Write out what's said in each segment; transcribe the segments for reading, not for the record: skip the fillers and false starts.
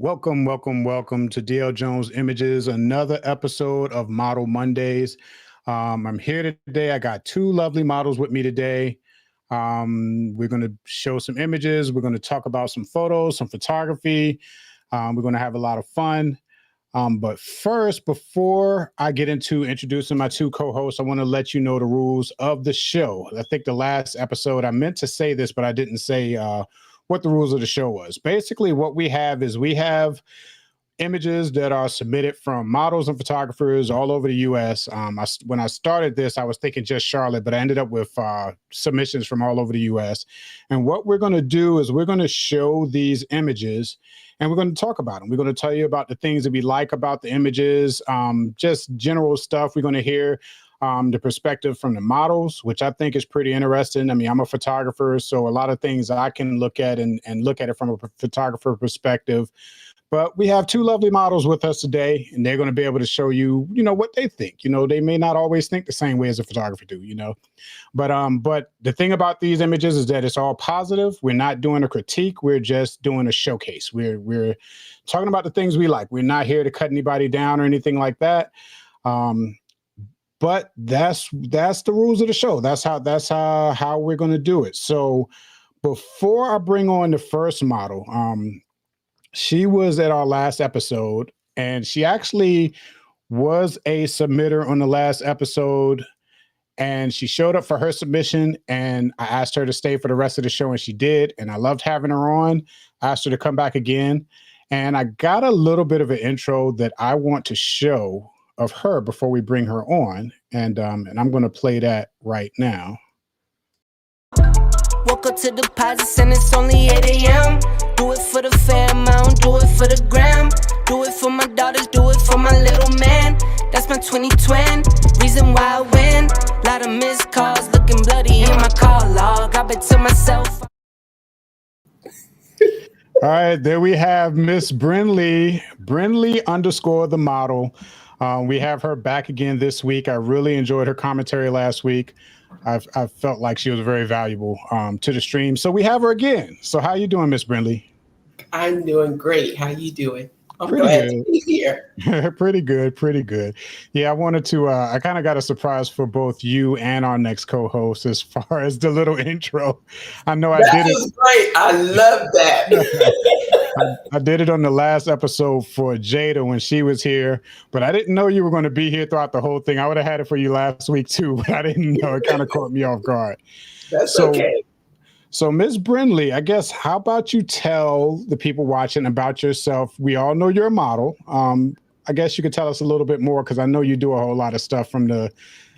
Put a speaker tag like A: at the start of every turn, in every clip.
A: Welcome to DL Jones Images, another episode of Model Mondays. I'm here today. I got two lovely models with me today. We're going to show some images. We're going to talk about some photos, some photography. We're going to have a lot of fun. But first, before I get into introducing my two co-hosts, I want to let you know the rules of the show. I think the last episode, I meant to say this, but I didn't say what the rules of the show was. Basically, what we have is we have images that are submitted from models and photographers all over the U.S. When I started this, I was thinking just Charlotte, but I ended up with submissions from all over the U.S. And what we're going to do is we're going to show these images and we're going to talk about them. We're going to tell you about the things that we like about the images, just general stuff. We're going to hear the perspective from the models, which I think is pretty interesting. I mean, I'm a photographer, so a lot of things I can look at and look at it from a photographer perspective. But we have two lovely models with us today, and they're going to be able to show you, what they think. They may not always think the same way as a photographer do, But the thing about these images is that it's all positive. We're not doing a critique. We're just doing a showcase. We're talking about the things we like. We're not here to cut anybody down or anything like that. But that's the rules of the show. That's how we're going to do it. So before I bring on the first model, she was at our last episode, and she actually was a submitter on the last episode, and she showed up for her submission, and I asked her to stay for the rest of the show, and she did, and I loved having her on. I asked her to come back again, and I got a little bit of an intro that I want to show of her before we bring her on, and I'm going to play that right now.
B: Woke up to deposits and it's only 8 a.m. Do it for the fam, I don't do it for the gram. Do it for my daughters, do it for my little man. That's my 2020, reason why I win. Lot of missed calls, looking bloody in my call log. I bet to myself.
A: All right, there we have Miss Brinley _ the model. We have her back again this week. I really enjoyed her commentary last week. I felt like she was very valuable to the stream. So we have her again. So how you doing, Miss Brinley?
C: I'm doing great. How you doing? I'm
A: pretty
C: glad
A: good.
C: to be here.
A: Pretty good. Yeah, I wanted to, I kind of got a surprise for both you and our next co-host as far as the little intro. I know I did it.
C: That was great. I love that.
A: I did it on the last episode for Jada when she was here, but I didn't know you were going to be here throughout the whole thing. I would have had it for you last week too, but I didn't know. It kind of caught me off guard.
C: That's okay.
A: So Ms. Brinley, I guess, how about you tell the people watching about yourself? We all know you're a model. I guess you could tell us a little bit more because I know you do a whole lot of stuff. From the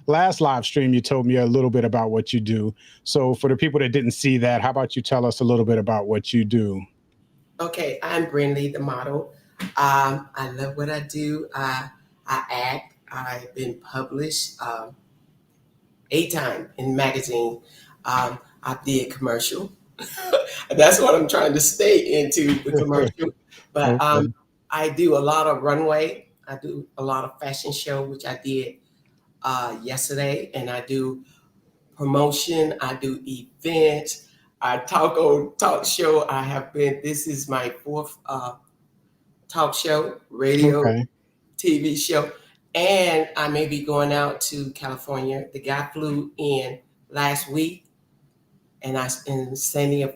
A: last live stream, you told me a little bit about what you do. So for the people that didn't see that, how about you tell us a little bit about what you do?
C: Okay, I'm Brinley, the model. I love what I do. I act. I've been published 8 times in magazine. I did commercial. That's what I'm trying to stay into, the commercial. But
A: Okay.
C: I do a lot of runway. I do a lot of fashion show, which I did yesterday. And I do promotion. I do events. I talk on talk show. This is my 4th talk show, radio,
A: Okay.
C: TV show. And I may be going out to California. The guy flew in last week. And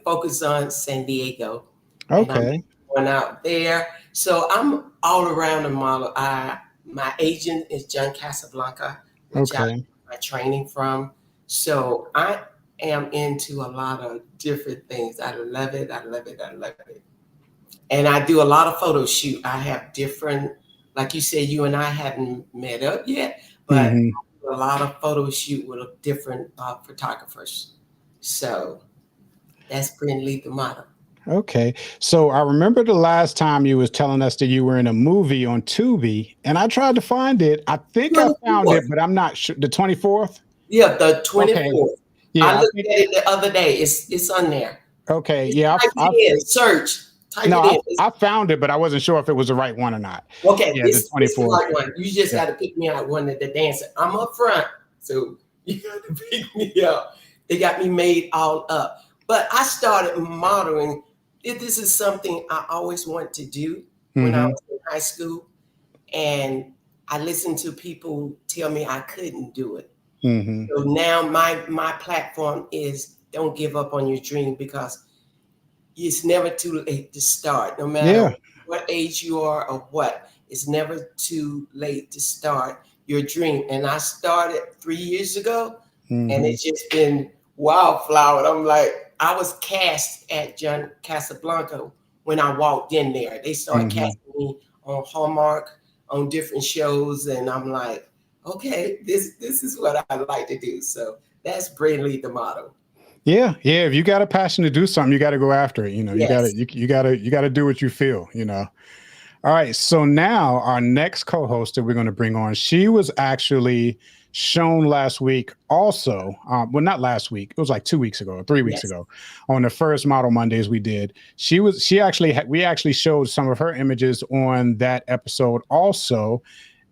C: focus on San Diego.
A: Okay.
C: And I'm going out there. So I'm all around the model. My agent is John Casablanca, which I get my training from. So I am into a lot of different things. I love it. And I do a lot of photo shoot. I have different, like you said, you and I haven't met up yet, but I do a lot of photo shoot with different photographers. So that's Brinley, the model.
A: Okay. So I remember the last time you was telling us that you were in a movie on Tubi, and I tried to find it. I think I found it, but I'm not sure. The 24th?
C: Yeah, the 24th.
A: Okay. Yeah,
C: I looked at it the other day. It's on there.
A: Okay. Yeah.
C: Search.
A: I found it, but I wasn't sure if it was the right one or not.
C: Okay.
A: Yeah,
C: this
A: the 24th.
C: is the right one. You just got to pick me out one of the dancers. I'm up front, so you got to pick me up. They got me made all up. But I started modeling. This is something I always want to do. when I
A: Mm-hmm.
C: was in high school, and I listened to people tell me I couldn't do it.
A: Mm-hmm.
C: So now my platform is don't give up on your dream, because it's never too late to start, no matter
A: Yeah.
C: what age you are or what. It's never too late to start your dream. And I started 3 years ago, and
A: Mm-hmm.
C: it's just been wildflower. I'm like, I was cast at John Casablanca when I walked in there. They started
A: Mm-hmm.
C: casting me on Hallmark, on different shows, and I'm like, okay, this is what I like to do. So that's Brinley the model.
A: Yeah, yeah. If you got a passion to do something, you got to go after it. You got to
C: Yes.
A: you got to do what you feel. All right. So now our next co-host that we're going to bring on, she was actually shown last week. Also, well, not last week. It was like 2 weeks ago or 3 weeks
C: Yes.
A: ago, on the first Model Mondays we did. We actually showed some of her images on that episode also.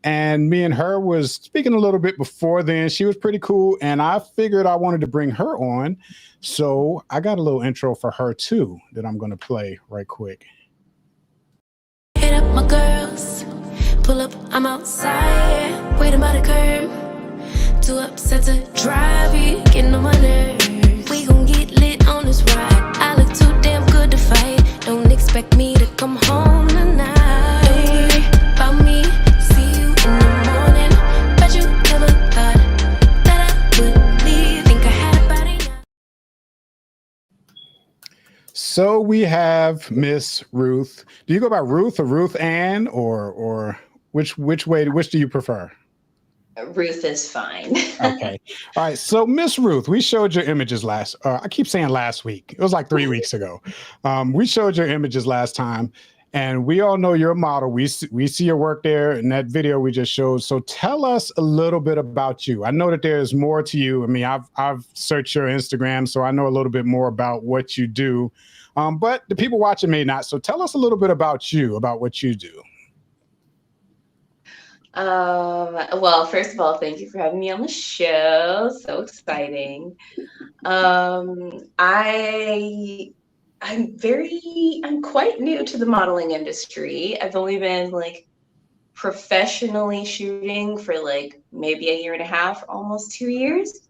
A: And me and her was speaking a little bit before then. She was pretty cool, and I figured I wanted to bring her on. So I got a little intro for her too that I'm going to play right quick.
D: Hit up my girls, pull up, I'm outside, waiting by the curb. Too upset to drive, you getting on my nerves. We gon' get lit on this ride. I look too damn good to fight. Don't expect me to come home tonight. Don't worry about me, see you in the morning. Bet you never thought that I would leave. Think I had a body now.
A: So we have Miss Ruth. Do you go by Ruth or Ruth Ann, or which do you prefer?
E: Ruth is fine.
A: Okay. All right. So Miss Ruth, we showed your images last. I keep saying last week. It was like 3 weeks ago. We showed your images last time, and we all know you're a model. We see your work there in that video we just showed. So tell us a little bit about you. I know that there's more to you. I mean, I've searched your Instagram, so I know a little bit more about what you do. But the people watching may not. So tell us a little bit about you, about what you do.
E: Well, first of all, thank you for having me on the show. So exciting. I'm quite new to the modeling industry. I've only been like professionally shooting for like maybe a year and a half, almost 2 years.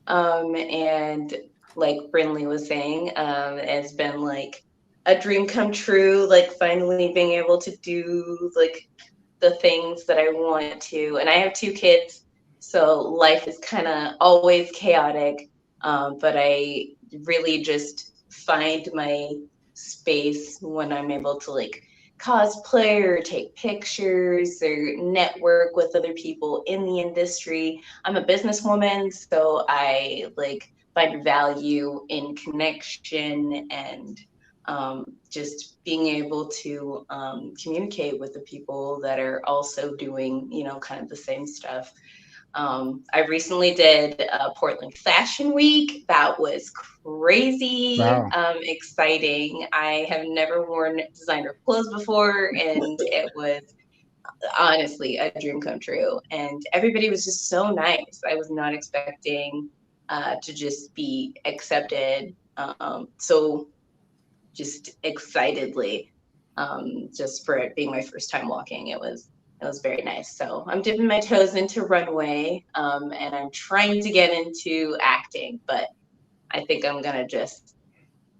E: And like Brinley was saying, it's been like a dream come true, like finally being able to do like the things that I want to. And I have 2 kids, so life is kind of always chaotic. But I really just find my space when I'm able to like cosplay or take pictures or network with other people in the industry. I'm a businesswoman, so I like find value in connection and just being able to communicate with the people that are also doing, kind of the same stuff. I recently did Portland Fashion Week. That was crazy,
A: Wow.
E: exciting. I have never worn designer clothes before, and it was honestly a dream come true. And everybody was just so nice. I was not expecting to just be accepted so just excitedly, just for it being my first time walking. It was very nice. So I'm dipping my toes into runway, and I'm trying to get into acting, but I think I'm gonna just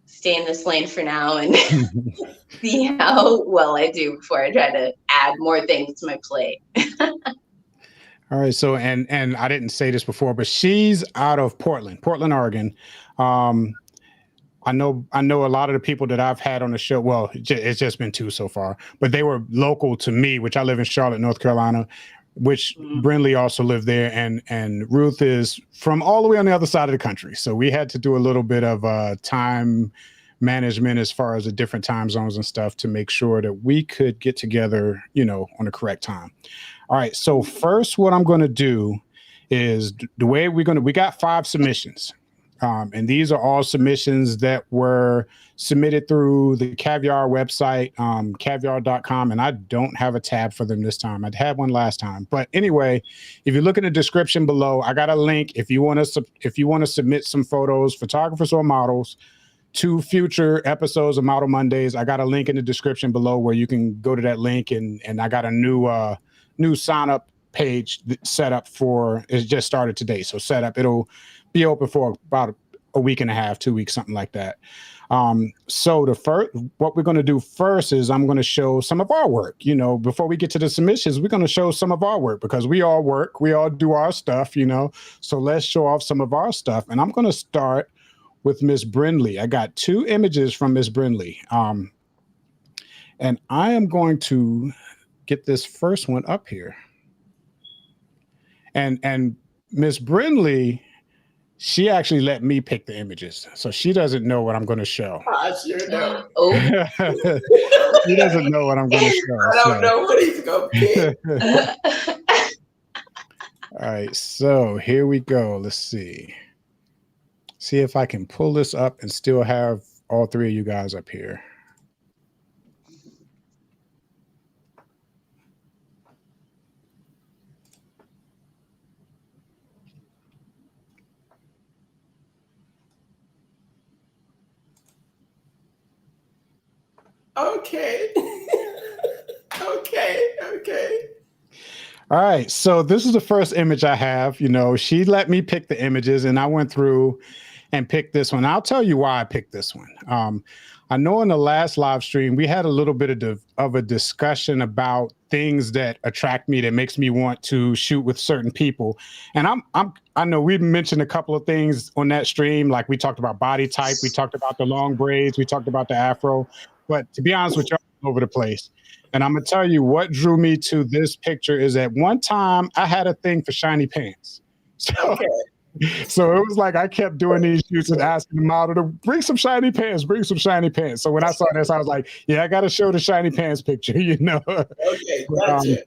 E: stay in this lane for now and see how well I do before I try to add more things to my plate.
A: All right. So, and I didn't say this before, but she's out of Portland, Oregon. I know a lot of the people that I've had on the show. Well, it's just been 2 so far, but they were local to me, which I live in Charlotte, North Carolina, which Brinley also lived there. And Ruth is from all the way on the other side of the country. So we had to do a little bit of time management as far as the different time zones and stuff to make sure that we could get together, on the correct time. All right. So first, what I'm going to do is the way we got 5 submissions. And these are all submissions that were submitted through the Caviar website, caviar.com. And I don't have a tab for them this time. I'd had one last time. But anyway, if you look in the description below, I got a link. If you want to submit some photos, photographers or models, 2 future episodes of Model Mondays. I got a link in the description below where you can go to that link, and I got a new sign up page set up for. It just started today, so set up. It'll be open for about a week and a half, 2 weeks, something like that. So what we're going to do first is I'm going to show some of our work. You know, before we get to the submissions, we're going to show some of our work because we all work, we all do our stuff, you know. So let's show off some of our stuff, and I'm going to start with Miss Brinley. I got 2 images from Miss Brinley, and I am going to get this first one up here. And Miss Brinley, she actually let me pick the images, so she doesn't know what I'm going to show.
C: I sure know.
E: Oh,
A: She doesn't know what I'm going to show.
C: I don't know what he's going to pick.
A: All right, so here we go. Let's see. See if I can pull this up and still have all 3 of you guys up here.
C: Okay. Okay.
A: All right, so this is the first image I have. You know, she let me pick the images, and I went through and picked this one. I'll tell you why I picked this one. I know in the last live stream we had a little bit of a discussion about things that attract me, that makes me want to shoot with certain people. And I know we mentioned a couple of things on that stream, like we talked about body type, we talked about the long braids, we talked about the afro. But to be honest with you, all over the place. And I'm gonna tell you what drew me to this picture is at one time I had a thing for shiny pants. So it was like I kept doing these shoots and asking the model to bring some shiny pants, bring some shiny pants. So when I saw this, I was like, yeah, I got to show the shiny pants picture, you know.
C: Okay, gotcha.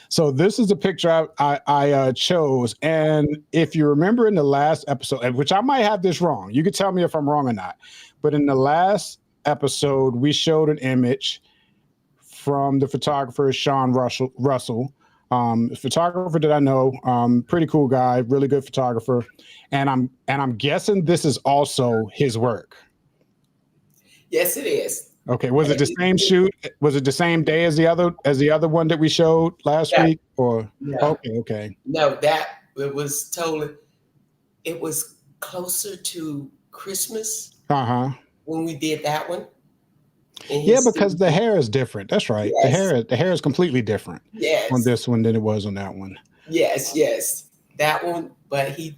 A: So this is the picture I chose. And if you remember in the last episode, which I might have this wrong, you can tell me if I'm wrong or not. But in the last episode, we showed an image from the photographer Sean Russell. Photographer that I know, pretty cool guy, really good photographer, and I'm guessing this is also his work.
C: Yes, it is.
A: Okay, was it the same shoot? Was it the same day as the other one that we showed last week? Or
C: no.
A: Okay.
C: No, it was closer to Christmas. When we did that one.
A: Yeah, because the hair is different. That's right. Yes. The hair is completely different on this one than it was on that one.
C: Yes. That one, but me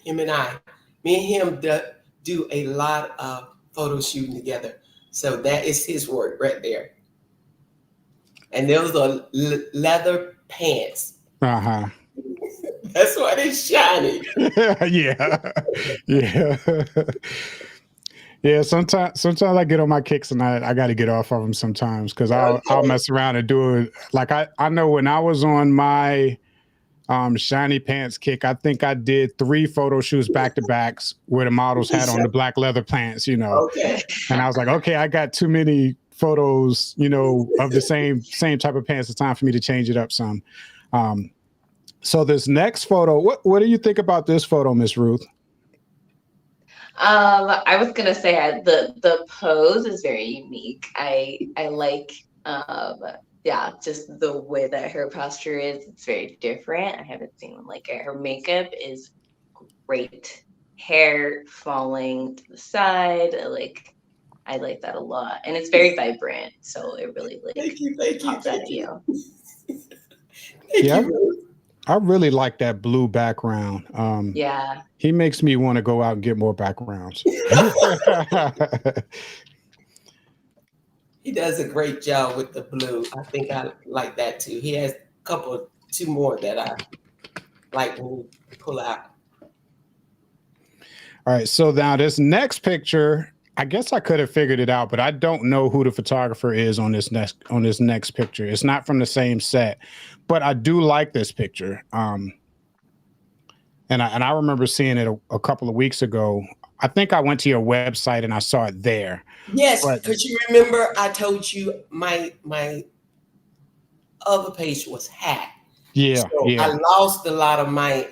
C: and him do a lot of photo shooting together. So that is his work right there. And those are leather pants. That's why they're shiny.
A: Yeah. Yeah, sometimes I get on my kicks and I got to get off of them sometimes because I'll mess around and do it. Like I know when I was on my shiny pants kick, I think I did 3 photo shoots back to backs where the models had on the black leather pants, you know.
C: Okay.
A: And I was like, okay, I got too many photos, you know, of the same type of pants. It's time for me to change it up some. So this next photo, what do you think about this photo, Miss Ruth?
E: I was gonna say the pose is very unique. I like just the way that her posture is. It's very different. I haven't seen one like it. Her makeup is great. Hair falling to the side. I like that a lot, and it's very vibrant. So it really
C: thank you.
A: Yeah. I really like that blue background. He makes me want to go out and get more backgrounds.
C: He does a great job with the blue. I think I like that too. He has two more that I like when we pull out.
A: All right, so now this next picture, I guess I could have figured it out, but I don't know who the photographer is on this next picture. It's not from the same set, but I do like this picture. And I remember seeing it a couple of weeks ago. I think I went to your website and I saw it there.
C: Yes, because you remember I told you my other page was hacked.
A: Yeah,
C: so I lost a lot of my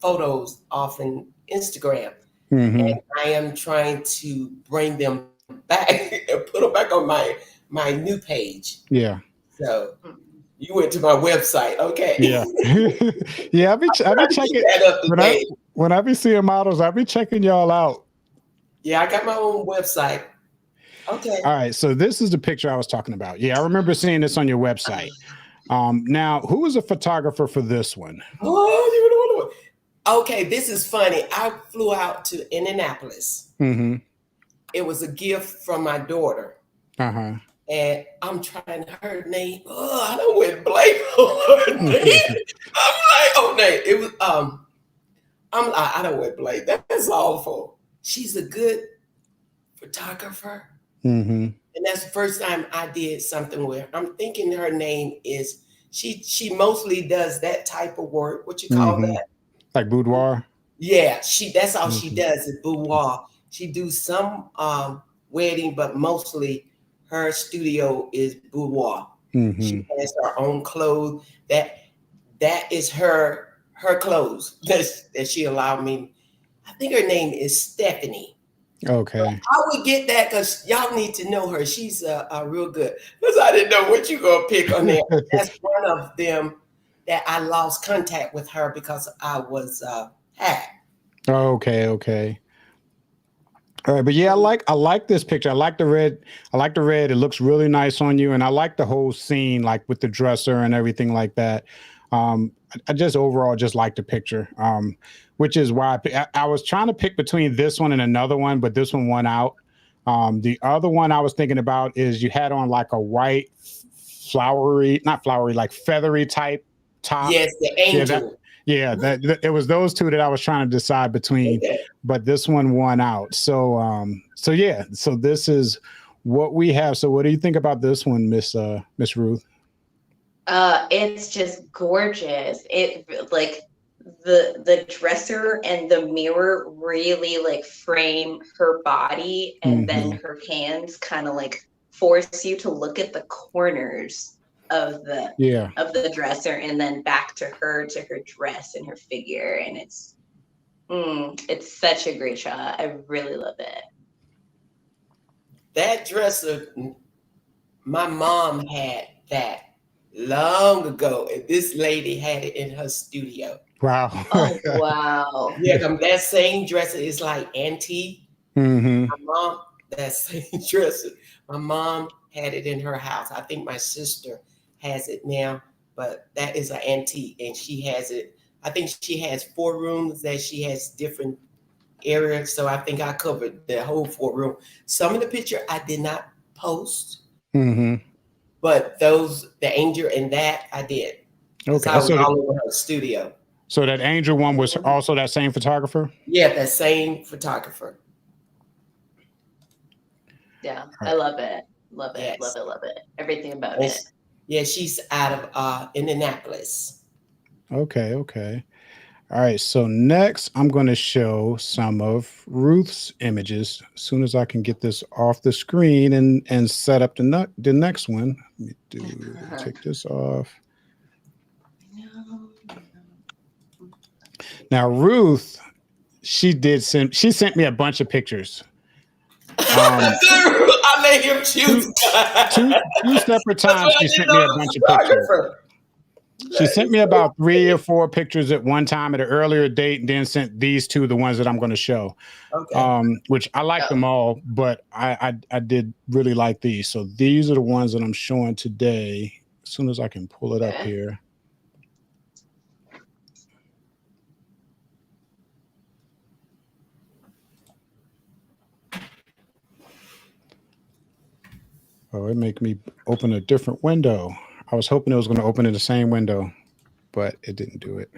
C: photos off in Instagram.
A: Mm-hmm.
C: and I am trying to bring them back and put them back on my new page.
A: Yeah.
C: So you went to my website, okay?
A: Yeah. Yeah. I be
C: Keep
A: checking
C: that up to
A: when
C: date.
A: I be seeing models. I be checking y'all out.
C: Yeah, I got my own website. Okay.
A: All right. So this is the picture I was talking about. Yeah, I remember seeing this on your website. Now, who was a photographer for this one?
C: Oh, okay, this is funny. I flew out to Indianapolis.
A: Mm-hmm.
C: It was a gift from my daughter.
A: Uh-huh.
C: And I'm trying her name. Oh, I don't went blank on her name. I'm like, oh name. It was I'm like, I don't went blank. That's awful. She's a good photographer.
A: Mm-hmm.
C: And that's the first time I did something with her. I'm thinking her name is she mostly does that type of work. What you call that?
A: Like boudoir.
C: Yeah, that's all she
A: Mhm.
C: does is boudoir. She do some wedding, but mostly her studio is boudoir.
A: Mm-hmm.
C: She has her own clothes. That is her clothes that she allowed me. I think her name is Stephanie.
A: Okay.
C: I would get that because y'all need to know her. She's a real good. Because I didn't know what you gonna pick on there. That's one of them that I lost contact with her because I was hacked.
A: Okay. Okay. All right, but yeah, I like this picture. I like the red. I like the red. It looks really nice on you, and I like the whole scene, like with the dresser and everything like that. I just overall just like the picture, which is why I was trying to pick between this one and another one, but this one won out. The other one I was thinking about is you had on like a white, not flowery, like feathery type top.
C: Yes, the angel.
A: Yeah, it was those two that I was trying to decide between,
C: Okay.
A: but this one won out. So yeah, so this is what we have. So what do you think about this one, Miss Ruth?
E: It's just gorgeous. It like the dresser and the mirror really like frame her body, and then her hands kind of like force you to look at the corners of the dresser, and then back to her dress and her figure, and it's such a great shot. I really love it.
C: That dresser, my mom had that long ago, and this lady had it in her studio.
A: Wow.
E: Oh wow.
C: Yeah, that same dresser is like antique.
A: Mm-hmm.
C: My mom, that same dresser, my mom had it in her house. I think my sister has it now, but that is an antique, and she has it. I think she has 4 rooms that she has different areas. So I think I covered the whole 4 room. Some of the picture I did not post, but the angel and that I did.
A: Okay,
C: I was all over her studio.
A: So that angel one was also that same photographer?
C: Yeah, that same photographer.
E: Yeah, I love it. Love it.
C: Yes.
E: Love it. Love it. Everything about it.
C: Yeah, she's out of Indianapolis.
A: Okay. All right. So next, I'm going to show some of Ruth's images. As soon as I can get this off the screen and set up the next one. Let me take this off. Now, Ruth, she sent me a bunch of pictures.
C: I let him choose.
A: Two separate times she sent me a bunch of pictures. She sent me about 3 or 4 pictures at one time at an earlier date, and then sent these 2, the ones that I'm going to show. Okay. Which I like them all, but I did really like these. So these are the ones that I'm showing today. As soon as I can pull it up here. Oh, it make me open a different window. I was hoping it was going to open in the same window, but it didn't do it.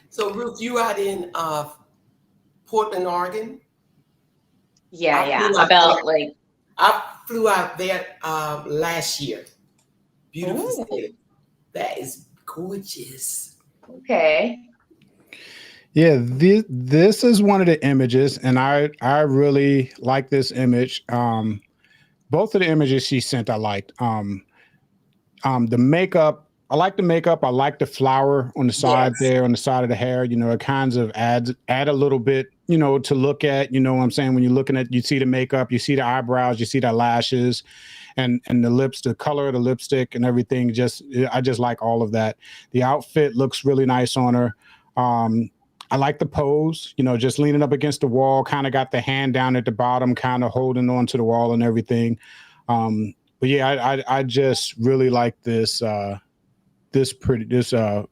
C: So Ruth, you out in Portland, Oregon?
E: Yeah. I
C: flew out there last year. Beautiful city. That is gorgeous.
E: Okay.
A: Yeah, this is one of the images, and I really like this image. Both of the images she sent, I liked. The makeup, I like the makeup. I like the flower on the side
C: Yes.
A: there, on the side of the hair. You know, it kind of add a little bit, you know, to look at. You know what I'm saying? When you're looking at, you see the makeup, you see the eyebrows, you see the lashes, and the lips, the color of the lipstick, and everything. I just like all of that. The outfit looks really nice on her. I like the pose, you know, just leaning up against the wall, kind of got the hand down at the bottom, kind of holding on to the wall and everything. But yeah, I just really like this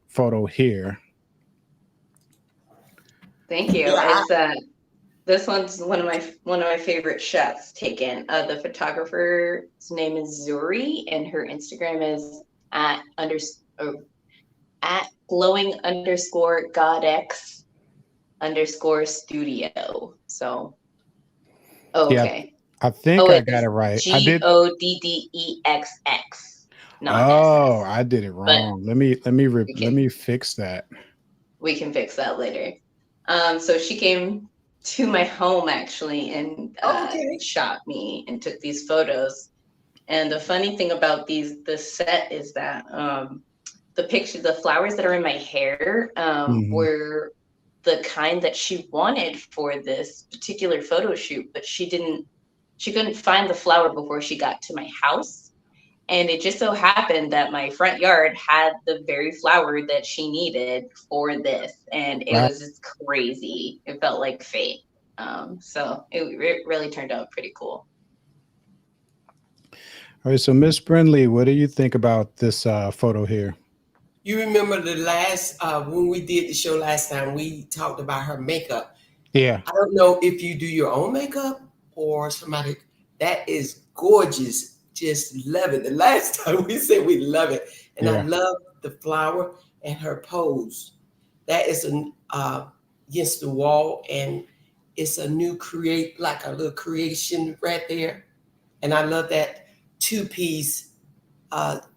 A: photo here.
E: Thank you.
C: Yeah.
E: It's this one's one of my favorite shots taken. The photographer's name is Zuri, and her Instagram is at at glowing_godex_studio. So,
A: Yeah,
E: okay.
A: I think
E: Oh,
A: I got
E: it's
A: it right. I did.
E: GODDEXX, not
A: Oh,
E: SS.
A: I did it
E: But
A: wrong.
E: we
A: Let
E: can
A: me fix that.
E: fix that later. So she came to my home actually and
C: Okay.
E: shot me and took these photos. And the funny thing about this set is that the flowers that are in my hair
A: Mhm.
E: were the kind that she wanted for this particular photo shoot, but she couldn't find the flower before she got to my house. And it just so happened that my front yard had the very flower that she needed for this. And it
A: Wow.
E: was just crazy. It felt like fate. So it really turned out pretty cool.
A: All right, so Miss Brinley, what do you think about this photo here?
C: You remember the last when we did the show last time, we talked about her makeup.
A: Yeah,
C: I don't know if you do your own makeup or somebody. That is gorgeous. Just love it. The last time we said we love it, and I
A: yeah.
C: love the flower and her pose. That is against the wall, and it's a new like a little creation right there. And I love that two-piece.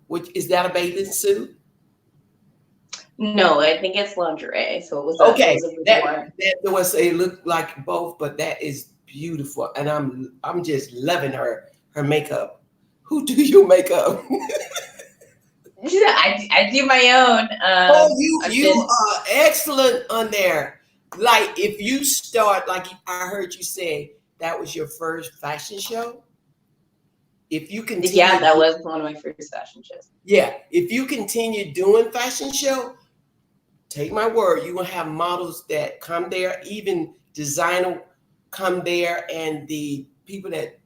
C: Which is that a bathing suit?
E: No, I think it's lingerie. So it
C: Okay,
E: was a
C: that
E: boudoir.
C: that was it looked like both, but that is beautiful, and I'm just loving her makeup. Who do your makeup?
E: Yeah, I do my own.
C: Oh, you
E: I've
C: you
E: been
C: are excellent on there. Like if you start, like I heard you say that was your first fashion show. If you
E: Yeah,
C: continue,
E: that was one of my first fashion shows.
C: yeah, if you continue doing fashion show, take my word, you're gonna have models that come there, even designer come there, and the people that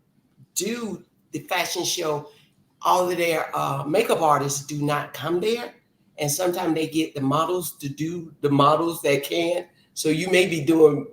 C: do the fashion show, all of their makeup artists do not come there. And sometimes they get the models to do the models that can. So you may be doing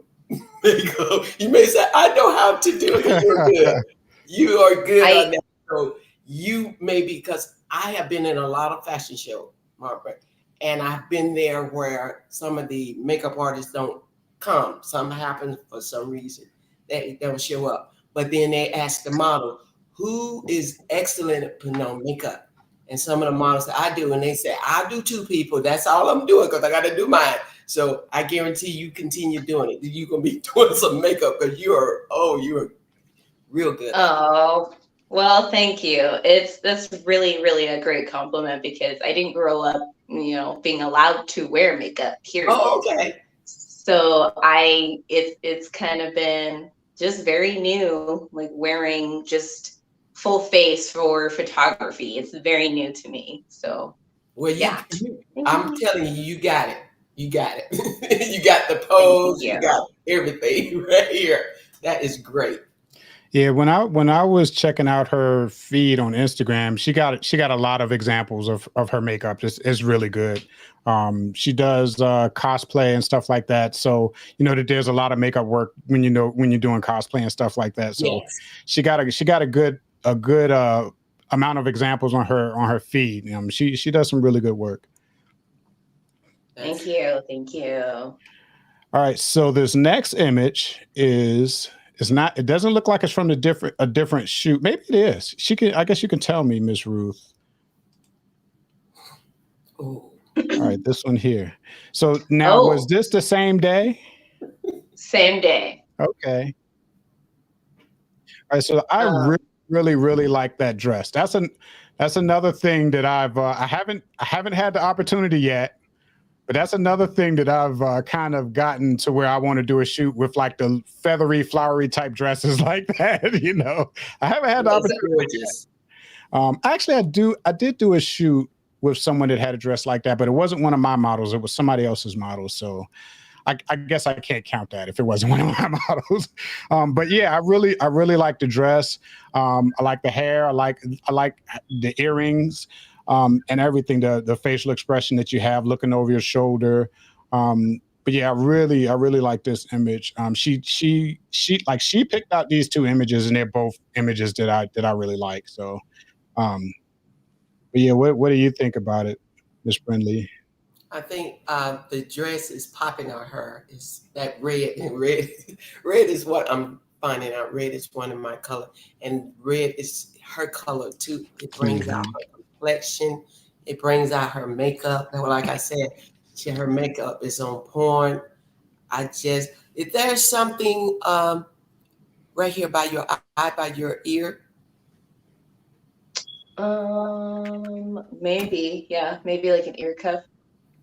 C: makeup. You may say, I know how to do it because you're good. You are good on
E: I
C: that. So you may be, because I have been in a lot of fashion shows, Margaret, and I've been there where some of the makeup artists don't come. Something happens for some reason. They don't show up. But then they ask the model, who is excellent at putting on makeup? And some of the models that I do, and they say, I do two people. That's all I'm doing because I got to do mine. So I guarantee you continue doing it. You're going to be doing some makeup because you're real good at it.
E: Oh, well, thank you. That's really, really a great compliment because I didn't grow up, being allowed to wear makeup,
C: Oh,
E: period.
C: okay.
E: So it's kind of been just very new, like wearing just full face for photography. It's very new to me. So
C: Well,
E: yeah.
C: I'm telling you, you got it. You got it. You got the
E: Thank
C: pose. You
E: you.
C: got everything right here. That is great.
A: Yeah, when I was checking out her feed on Instagram, she got a lot of examples of her makeup. It's really good. She does cosplay and stuff like that. So you know that there's a lot of makeup work when you're doing cosplay and stuff like that. So
C: Yes.
A: she got a good amount of examples on her feed. She does some really good work.
E: Thank
C: That's
E: you. Thank you.
A: All right, so this next image is not. It doesn't look like it's from a different shoot. Maybe it is. She can. I guess you can tell me, Miss Ruth.
C: oh.
A: All right, this one here. So now, was
E: Oh,
A: this the same day?
E: same day.
A: Okay. All right, so I
E: Um,
A: really like that dress. That's another thing that I haven't had the opportunity yet, but that's another thing that I've kind of gotten to where I want to do a shoot with like the feathery, flowery type dresses like that. I haven't had the
C: Those are
A: opportunity.
C: gorgeous.
A: Actually, I did do a shoot with someone that had a dress like that, but it wasn't one of my models. It was somebody else's model. So I guess I can't count that if it wasn't one of my models. But yeah, I really like the dress. I like the hair. I like the earrings, and everything. The facial expression that you have looking over your shoulder. But yeah, I really like this image. She picked out these two images, and they're both images that I really like. So, um, but yeah, what do you think about it, Miss Brinley?
C: I think the dress is popping on her. It's that red and red. Red is what I'm finding out. Red is one of my color, and red is her color too. It brings out
A: Mhm.
C: her complexion. It brings out her makeup. And like I said, her makeup is on point. If there's something right here by your eye, by your ear.
E: maybe, yeah, maybe like an ear cuff.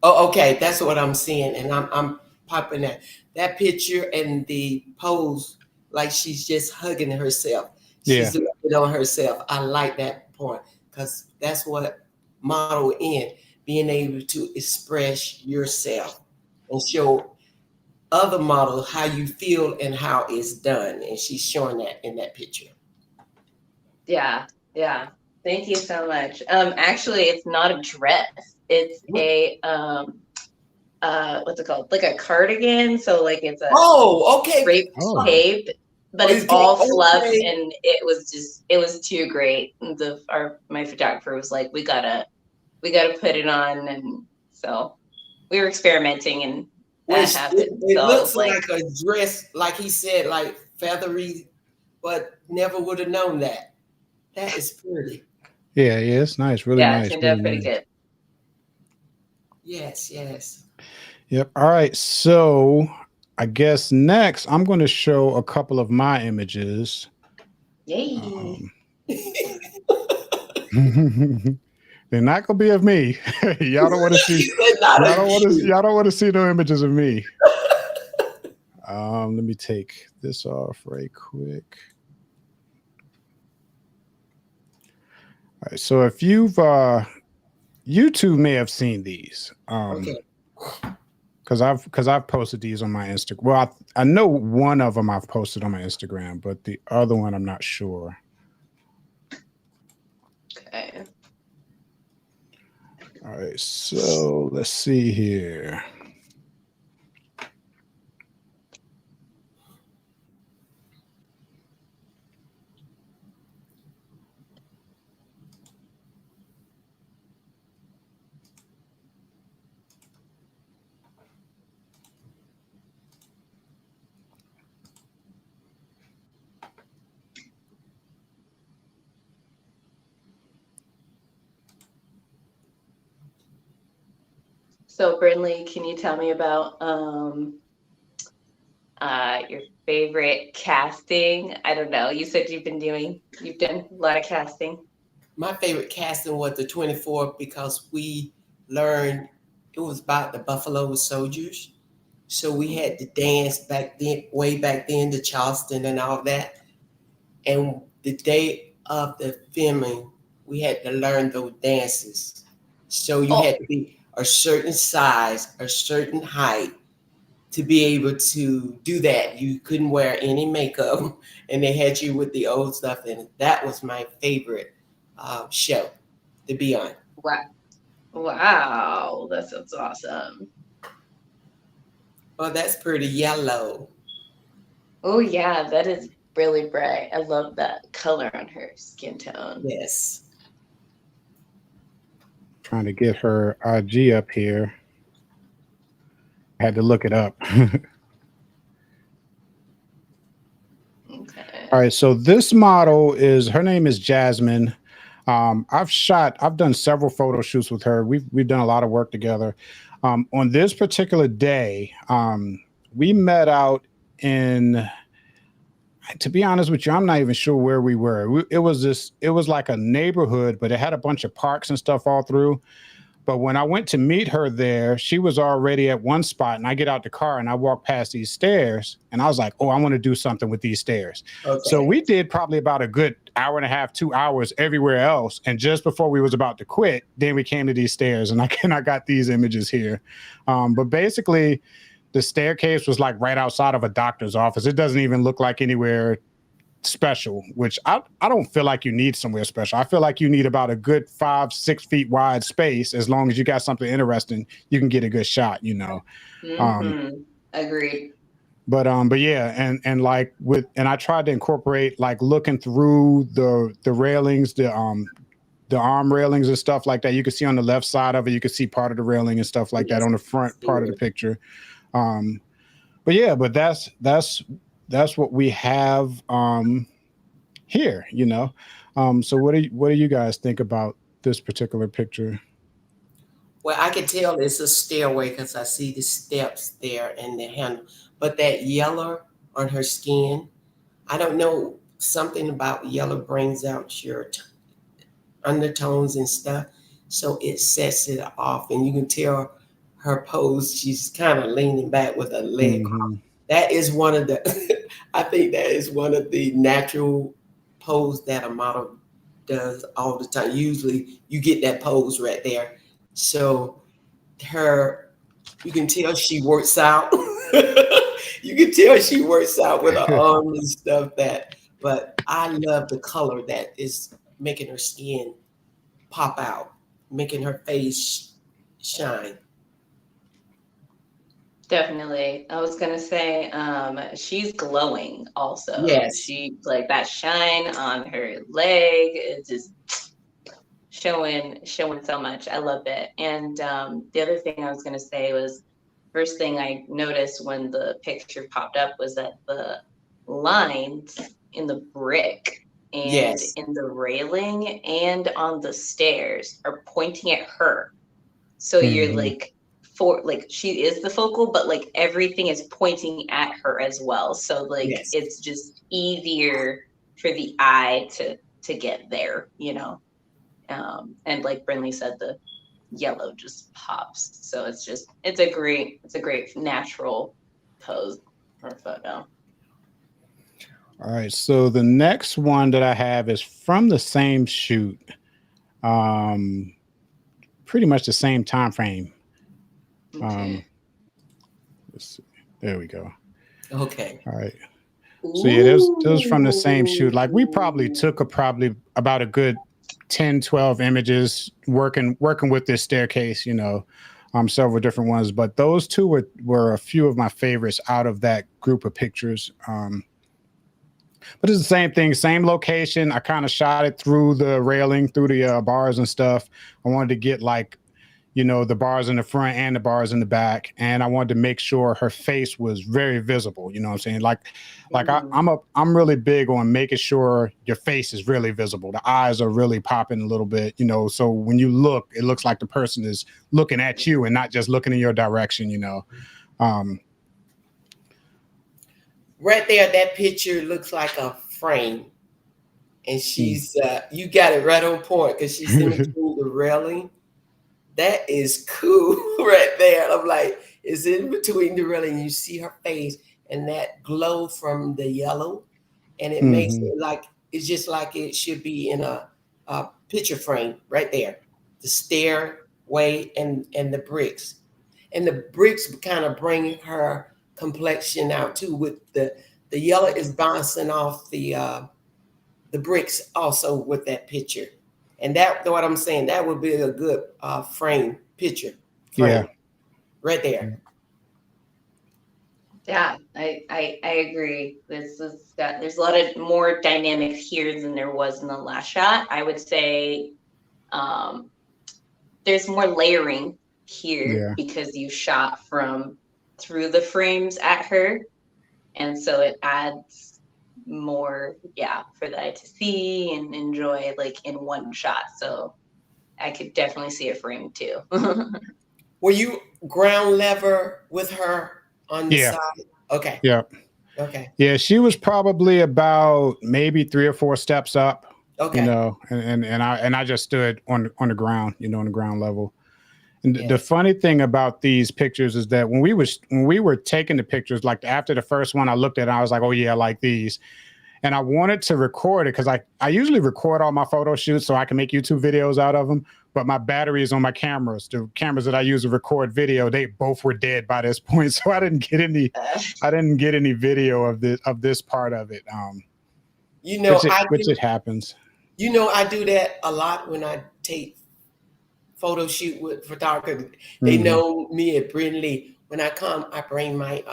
C: Oh, okay, that's what I'm seeing, and I'm popping that picture and the pose like she's just hugging herself.
A: Yeah.
C: She's looking on herself. I like that point because that's what model in being able to express yourself and show other models how you feel and how it's done, and she's showing that in that picture.
E: Yeah, yeah. Thank you so much. Actually, it's not a dress. It's a what's it called? Like a cardigan. So like it's a
C: Oh, okay.
E: draped
A: Oh.
E: cape, but
C: Oh,
E: it's all fluff,
C: okay.
E: and it was too great. My photographer was like, we gotta put it on, and so we were experimenting, and that
C: Which
E: happened.
C: it
E: So I
C: looks
E: was like,
C: like a dress, like he said, like feathery, but never would have known that. That is pretty.
A: Yeah, it's nice, really
E: yeah, it
A: nice,
E: turned
A: really
E: out pretty
A: nice.
E: good.
C: Yes, yes.
A: Yep. All right. So I guess next I'm going to show a couple of my images.
E: Yay.
A: They're not going to be of me. Y'all don't want to see.
C: He said not
A: Y'all
C: a
A: don't want to.
C: cute.
A: Y'all don't want to see no images of me. Let me take this off right quick. All right. So if you two may have seen these.
C: Okay.
A: Because I've posted these on my Instagram. Well, I know one of them I've posted on my Instagram, but the other one I'm not sure.
E: Okay.
A: All right, so let's see here.
E: So Brinley, can you tell me about your favorite casting? I don't know. You said you've done a lot of casting.
C: My favorite casting was the 24th because we learned it was about the Buffalo Soldiers. So we had to dance back then, way back then, to Charleston and all that. And the day of the filming, we had to learn those dances. So you
E: Oh,
C: had to be a certain size, a certain height to be able to do that. You couldn't wear any makeup, and they had you with the old stuff. And that was my favorite show to be on.
E: wow. Wow, that sounds awesome.
C: Oh, that's pretty yellow.
E: Oh yeah, that is really bright. I love that color on her skin tone.
C: Yes.
A: Trying to get her IG up here. I had to look it up.
E: Okay.
A: All right, so this model her name is Jasmine. I've done several photo shoots with her. We've done a lot of work together. On this particular day, we met out in, to be honest with you, I'm not even sure where we were. It was like a neighborhood, but it had a bunch of parks and stuff all through. But when I went to meet her there, she was already at one spot, and I get out the car and I walk past these stairs, and I was like, oh, I want to do something with these stairs.
C: Okay.
A: So we did probably about a good hour and a half, 2 hours everywhere else. And just before we was about to quit, then we came to these stairs, and I got these images here. But basically, the staircase was like right outside of a doctor's office. It doesn't even look like anywhere special, which I don't feel like you need somewhere special. I feel like you need about a good 5-6 feet wide space. As long as you got something interesting, you can get a good shot, you know.
E: Agreed.
A: But yeah, and like I tried to incorporate like looking through the railings, the arm railings and stuff like that. You can see on the left side of it, you can see part of the railing and stuff like that on the front part of the picture. But yeah, but that's what we have here, you know. So what do you guys think about this particular picture?
C: Well, I can tell it's a stairway because I see the steps there and the handle. But that yellow on her skin, I don't know, something about yellow brings out your undertones and stuff. So it sets it off, and you can tell her pose. She's kind of leaning back with her leg. That is one of the, I think that is one of the natural pose that a model does all the time. Usually you get that pose right there. So you can tell she works out. You can tell she works out with her arm and stuff but I love the color that is making her skin pop out, making her face shine.
E: Definitely. I was gonna say, she's glowing also.
C: Yes.
E: She like that shine on her leg. It's just showing so much. I love it. And the other thing I was gonna say was, first thing I noticed when the picture popped up was that the lines in the brick and in the railing and on the stairs are pointing at her. So you're like, she is the focal, but like everything is pointing at her as well. So like it's just easier for the eye to get there, you know. And like Brinley said, the yellow just pops. So it's a great natural pose or photo.
A: All right, so the next one that I have is from the same shoot, pretty much the same time frame.
E: Okay.
A: Let's see. There we go.
C: Okay.
A: All right. So yeah, those from the same shoot. Like we probably took about a good 10, 12 images working with this staircase, you know, several different ones. But those two were a few of my favorites out of that group of pictures. But it's the same thing, same location. I kind of shot it through the railing, through the bars and stuff. I wanted to get like, you know, the bars in the front and the bars in the back. And I wanted to make sure her face was very visible. You know what I'm saying? Like I'm really big on making sure your face is really visible. The eyes are really popping a little bit, you know, so when you look, it looks like the person is looking at you and not just looking in your direction, you know.
C: Right there, that picture looks like a frame. And she's, you got it right on point because she's in between the railing. That is cool right there. I'm like, it's in between the railing. You see her face and that glow from the yellow. And it makes it like, it's just like it should be in a picture frame right there. The stairway and the bricks. And the bricks kind of bring her complexion out too, with the yellow is bouncing off the bricks also with that picture. And that, what I'm saying, that would be a good picture frame right there.
E: Yeah, I agree. There's a lot of more dynamics here than there was in the last shot. I would say there's more layering here because you shot through the frames at her. And so it adds more, for the eye to see and enjoy like in one shot. So I could definitely see it framed too.
C: Were you ground level with her on the side? Okay.
A: Yeah.
C: Okay.
A: Yeah, she was probably about maybe 3 or 4 steps up.
C: Okay.
A: You know, and I just stood on the ground, you know, on the ground level. And the funny thing about these pictures is that when we were taking the pictures, like after the first one, I looked at it, and I was like, oh yeah, I like these. And I wanted to record it because I usually record all my photo shoots so I can make YouTube videos out of them. But my battery is on my cameras. The cameras that I use to record video, they both were dead by this point. So I didn't get any video of this part of it.
C: You know,
A: which it happens.
C: You know, I do that a lot when I take photo shoot with photographers. They know me at Brinley. When I come, I bring my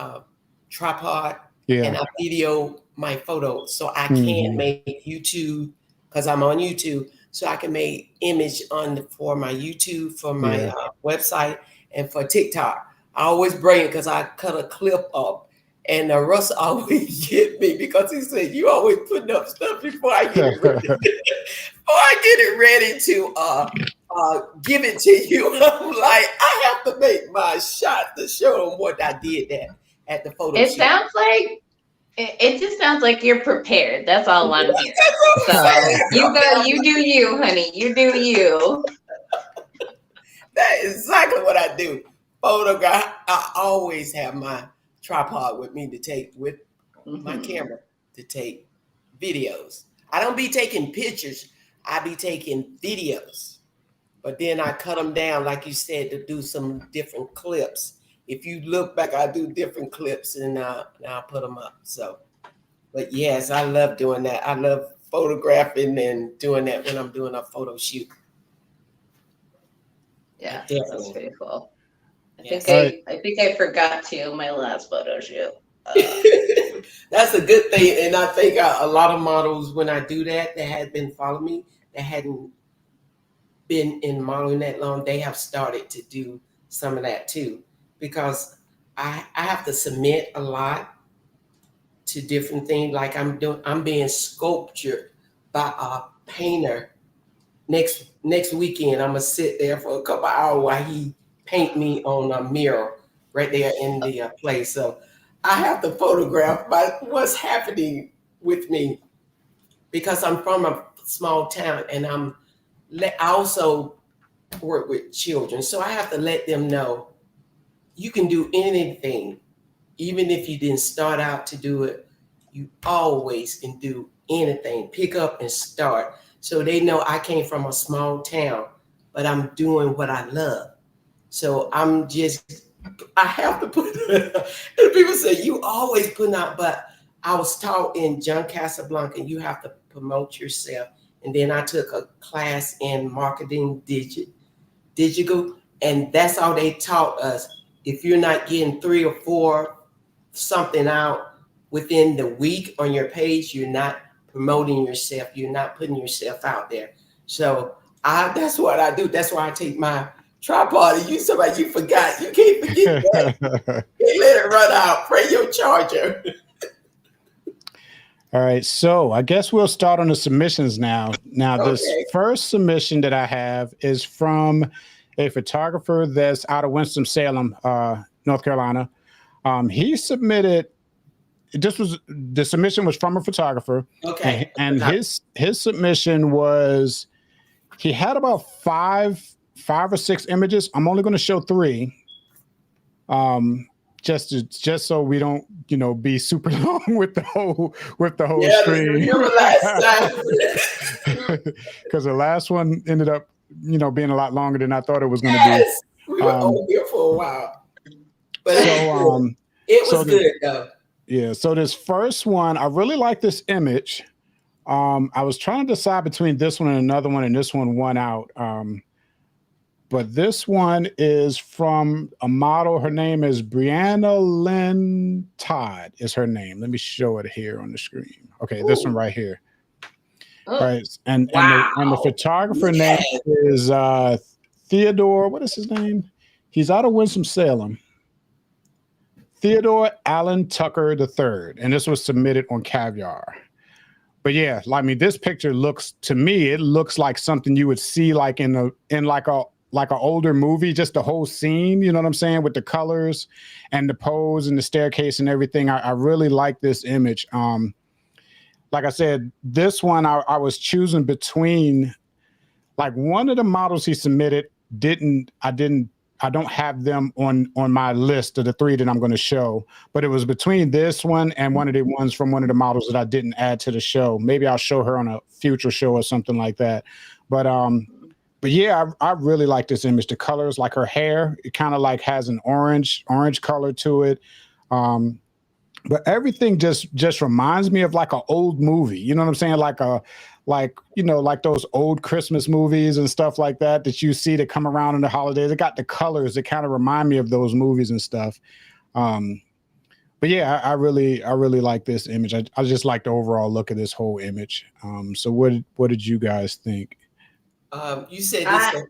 C: tripod and I video my photos so I can make YouTube, because I'm on YouTube, so I can make image for my YouTube, for my website, and for TikTok. I always bring it because I cut a clip up, and Russ always get me because he said, you always putting up stuff before I get it ready. Before I get it ready to give it to you. I'm like, I have to make my shot to show them what I did at the photo shoot.
E: Sounds like it just sounds like you're prepared. That's all I'm hearing. So you do you, honey. You do you.
C: That is exactly what I do. Photograph. I always have my tripod with me to take with my camera to take videos. I don't be taking pictures. I be taking videos. But then I cut them down, like you said, to do some different clips. If you look back, I do different clips and I'll put them up. So, but yes, I love doing that. I love photographing and doing that when I'm doing a photo shoot.
E: Yeah,
C: definitely.
E: That's pretty cool.
C: Yes.
E: I think I forgot to my last photo shoot.
C: That's a good thing. And I think a lot of models, when I do that had been following me, that hadn't been in modeling that long, they have started to do some of that too. Because I have to submit a lot to different things. Like I'm being sculptured by a painter next weekend. I'm gonna sit there for a couple hours while he paint me on a mural right there in the place. So I have to photograph what's happening with me, because I'm from a small town and I also work with children. So I have to let them know you can do anything. Even if you didn't start out to do it, you always can do anything. Pick up and start. So they know I came from a small town, but I'm doing what I love. So I have to put, and people say, you always putting out, but I was taught in John Casablanca, you have to promote yourself. And then I took a class in marketing digital, and that's all they taught us. If you're not getting 3 or 4 something out within the week on your page, you're not promoting yourself. You're not putting yourself out there. So that's what I do. That's why I take my tripod and use somebody you forgot. You can't forget that. You let it run out. Pray your charger.
A: All right, so I guess we'll start on the submissions now. Now, this first submission that I have is from a photographer that's out of Winston-Salem, North Carolina. He submitted. The submission was from a photographer.
C: Okay.
A: And his submission was, he had about five or 6 images. I'm only going to show 3. Just so we don't, be super long with the whole stream.
C: Remember last time.
A: Because the last one ended up, being a lot longer than I thought it was going to be.
C: We were over here for a while. But it was good though.
A: Yeah. So this first one, I really like this image. I was trying to decide between this one and another one, and this one won out. But this one is from a model. Her name is Brianna Lynn Todd is her name. Let me show it here on the screen. Okay, this one right here.
E: Oh.
A: Right. And the photographer name is Theodore. What is his name? He's out of Winston-Salem. Theodore Allen Tucker III. And this was submitted on Caviar. but yeah, I mean, this picture looks to me, it looks like something you would see like in like an older movie, just the whole scene, you know what I'm saying, with the colors and the pose and the staircase and everything. I really like this image. Like I said, this one I was choosing between, like, one of the models he submitted I don't have them on my list of the 3 that I'm going to show, but it was between this one and one of the ones from one of the models that I didn't add to the show. Maybe I'll show her on a future show or something like that. But yeah, I really like this image. The colors, like her hair, it kind of like has an orange color to it. But everything just reminds me of like an old movie. You know what I'm saying? Like those old Christmas movies and stuff like that you see that come around in the holidays. It got the colors that kind of remind me of those movies and stuff. But yeah, I really like this image. I just like the overall look of this whole image. So what did you guys think?
C: You said this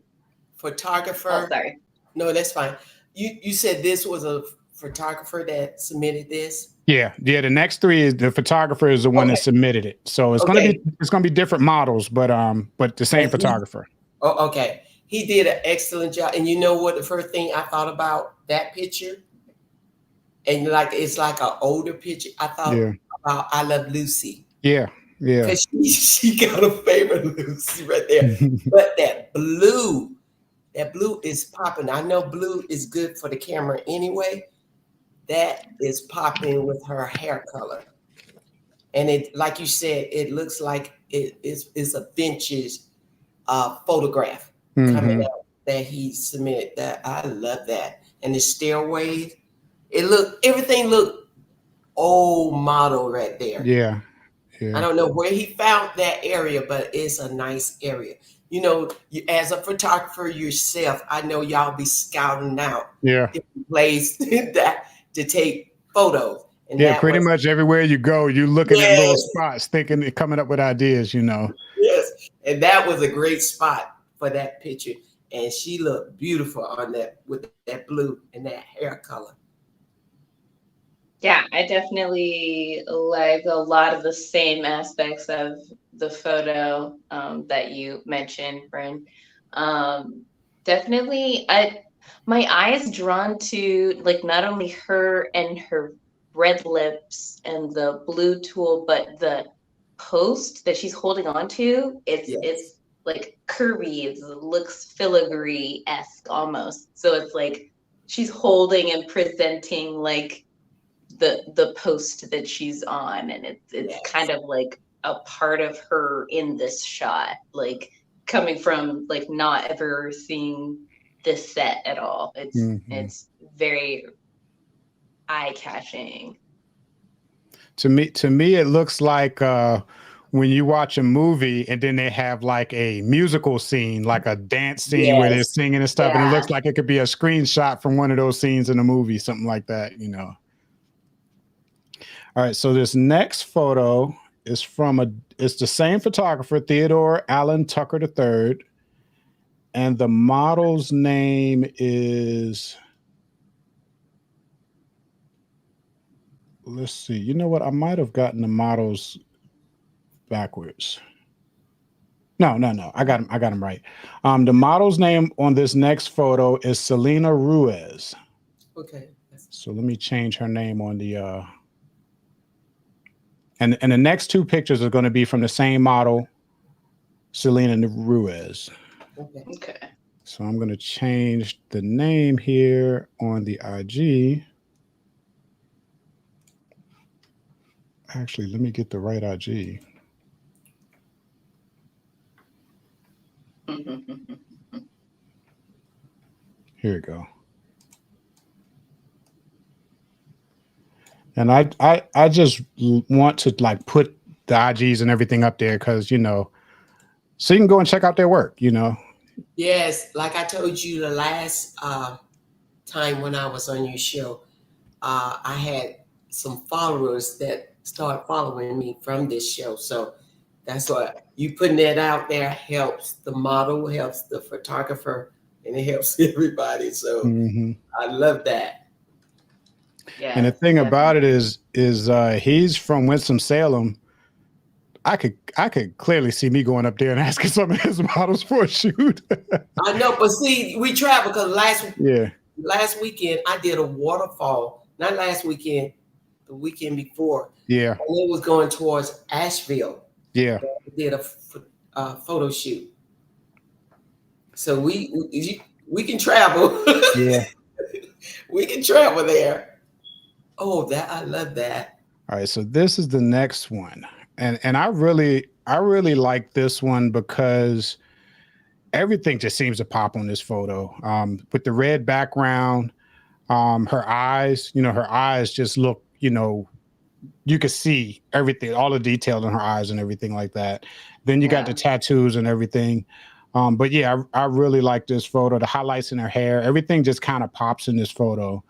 C: photographer.
E: Oh, sorry.
C: No, that's fine. You said this was a photographer that submitted this.
A: Yeah. The next 3 is the photographer is the one that submitted it. So it's gonna be different models, but the same photographer.
C: Oh, okay. He did an excellent job. And you know what? The first thing I thought about that picture, and like it's like an older picture. I thought about I Love Lucy.
A: Yeah.
C: Because she got a favorite Lucy right there. But that blue is popping. I know blue is good for the camera anyway. That is popping with her hair color. And it, like you said, it looks like it's a vintage photograph coming out that he submitted. That I love that. And the stairways, everything looked old model right there.
A: Yeah.
C: I don't know where he found that area, but it's a nice area. You know, as a photographer yourself, I know y'all be scouting out different places to take photos. And
A: pretty much everywhere you go, you looking at little spots, coming up with ideas, you know.
C: Yes, and that was a great spot for that picture. And she looked beautiful on that with that blue and that hair color.
E: Yeah, I definitely like a lot of the same aspects of the photo that you mentioned, Bryn. Definitely, my eye is drawn to like not only her and her red lips and the blue tool, but the post that she's holding on to. It's like curvy. It looks filigree-esque almost. So it's like she's holding and presenting like the post that she's on, and it's kind of like a part of her in this shot, like coming from like not ever seeing this set at all. It's very eye-catching.
A: To me, it looks like when you watch a movie and then they have like a musical scene, like a dance scene where they're singing and stuff, and it looks like it could be a screenshot from one of those scenes in a movie, something like that, you know. All right, so this next photo is it's the same photographer, Theodore Allen Tucker III, and the model's name is, let's see. You know what? I might have gotten the models backwards. No. I got him right. The model's name on this next photo is Selena Ruiz.
C: Okay.
A: So let me change her name on the and the next 2 pictures are going to be from the same model, Selena Ruiz.
E: Okay.
A: So I'm going to change the name here on the IG. Actually, let me get the right IG. Here we go. And I just want to like put the IGs and everything up there because, you know, so you can go and check out their work, you know.
C: Yes, like I told you the last time when I was on your show, I had some followers that started following me from this show. So that's what you putting that out there helps the model, helps the photographer, and it helps everybody. So I love that.
E: Yeah.
A: And the thing about it is he's from Winston-Salem, I could clearly see me going up there and asking some of his models for a shoot.
C: I know, but see, we travel because
A: Yeah.
C: last weekend I did a waterfall. Not last weekend, the weekend before.
A: Yeah.
C: And it was going towards Asheville.
A: Yeah.
C: We did a photo shoot. So we can travel.
A: Yeah.
C: We can travel there. Oh, I love that.
A: All right. So this is the next one. And I really like this one because everything just seems to pop on this photo. With the red background, her eyes just look, you could see everything, all the detail in her eyes and everything like that. Then you got the tattoos and everything. But yeah, I really like this photo. The highlights in her hair, everything just kind of pops in this photo.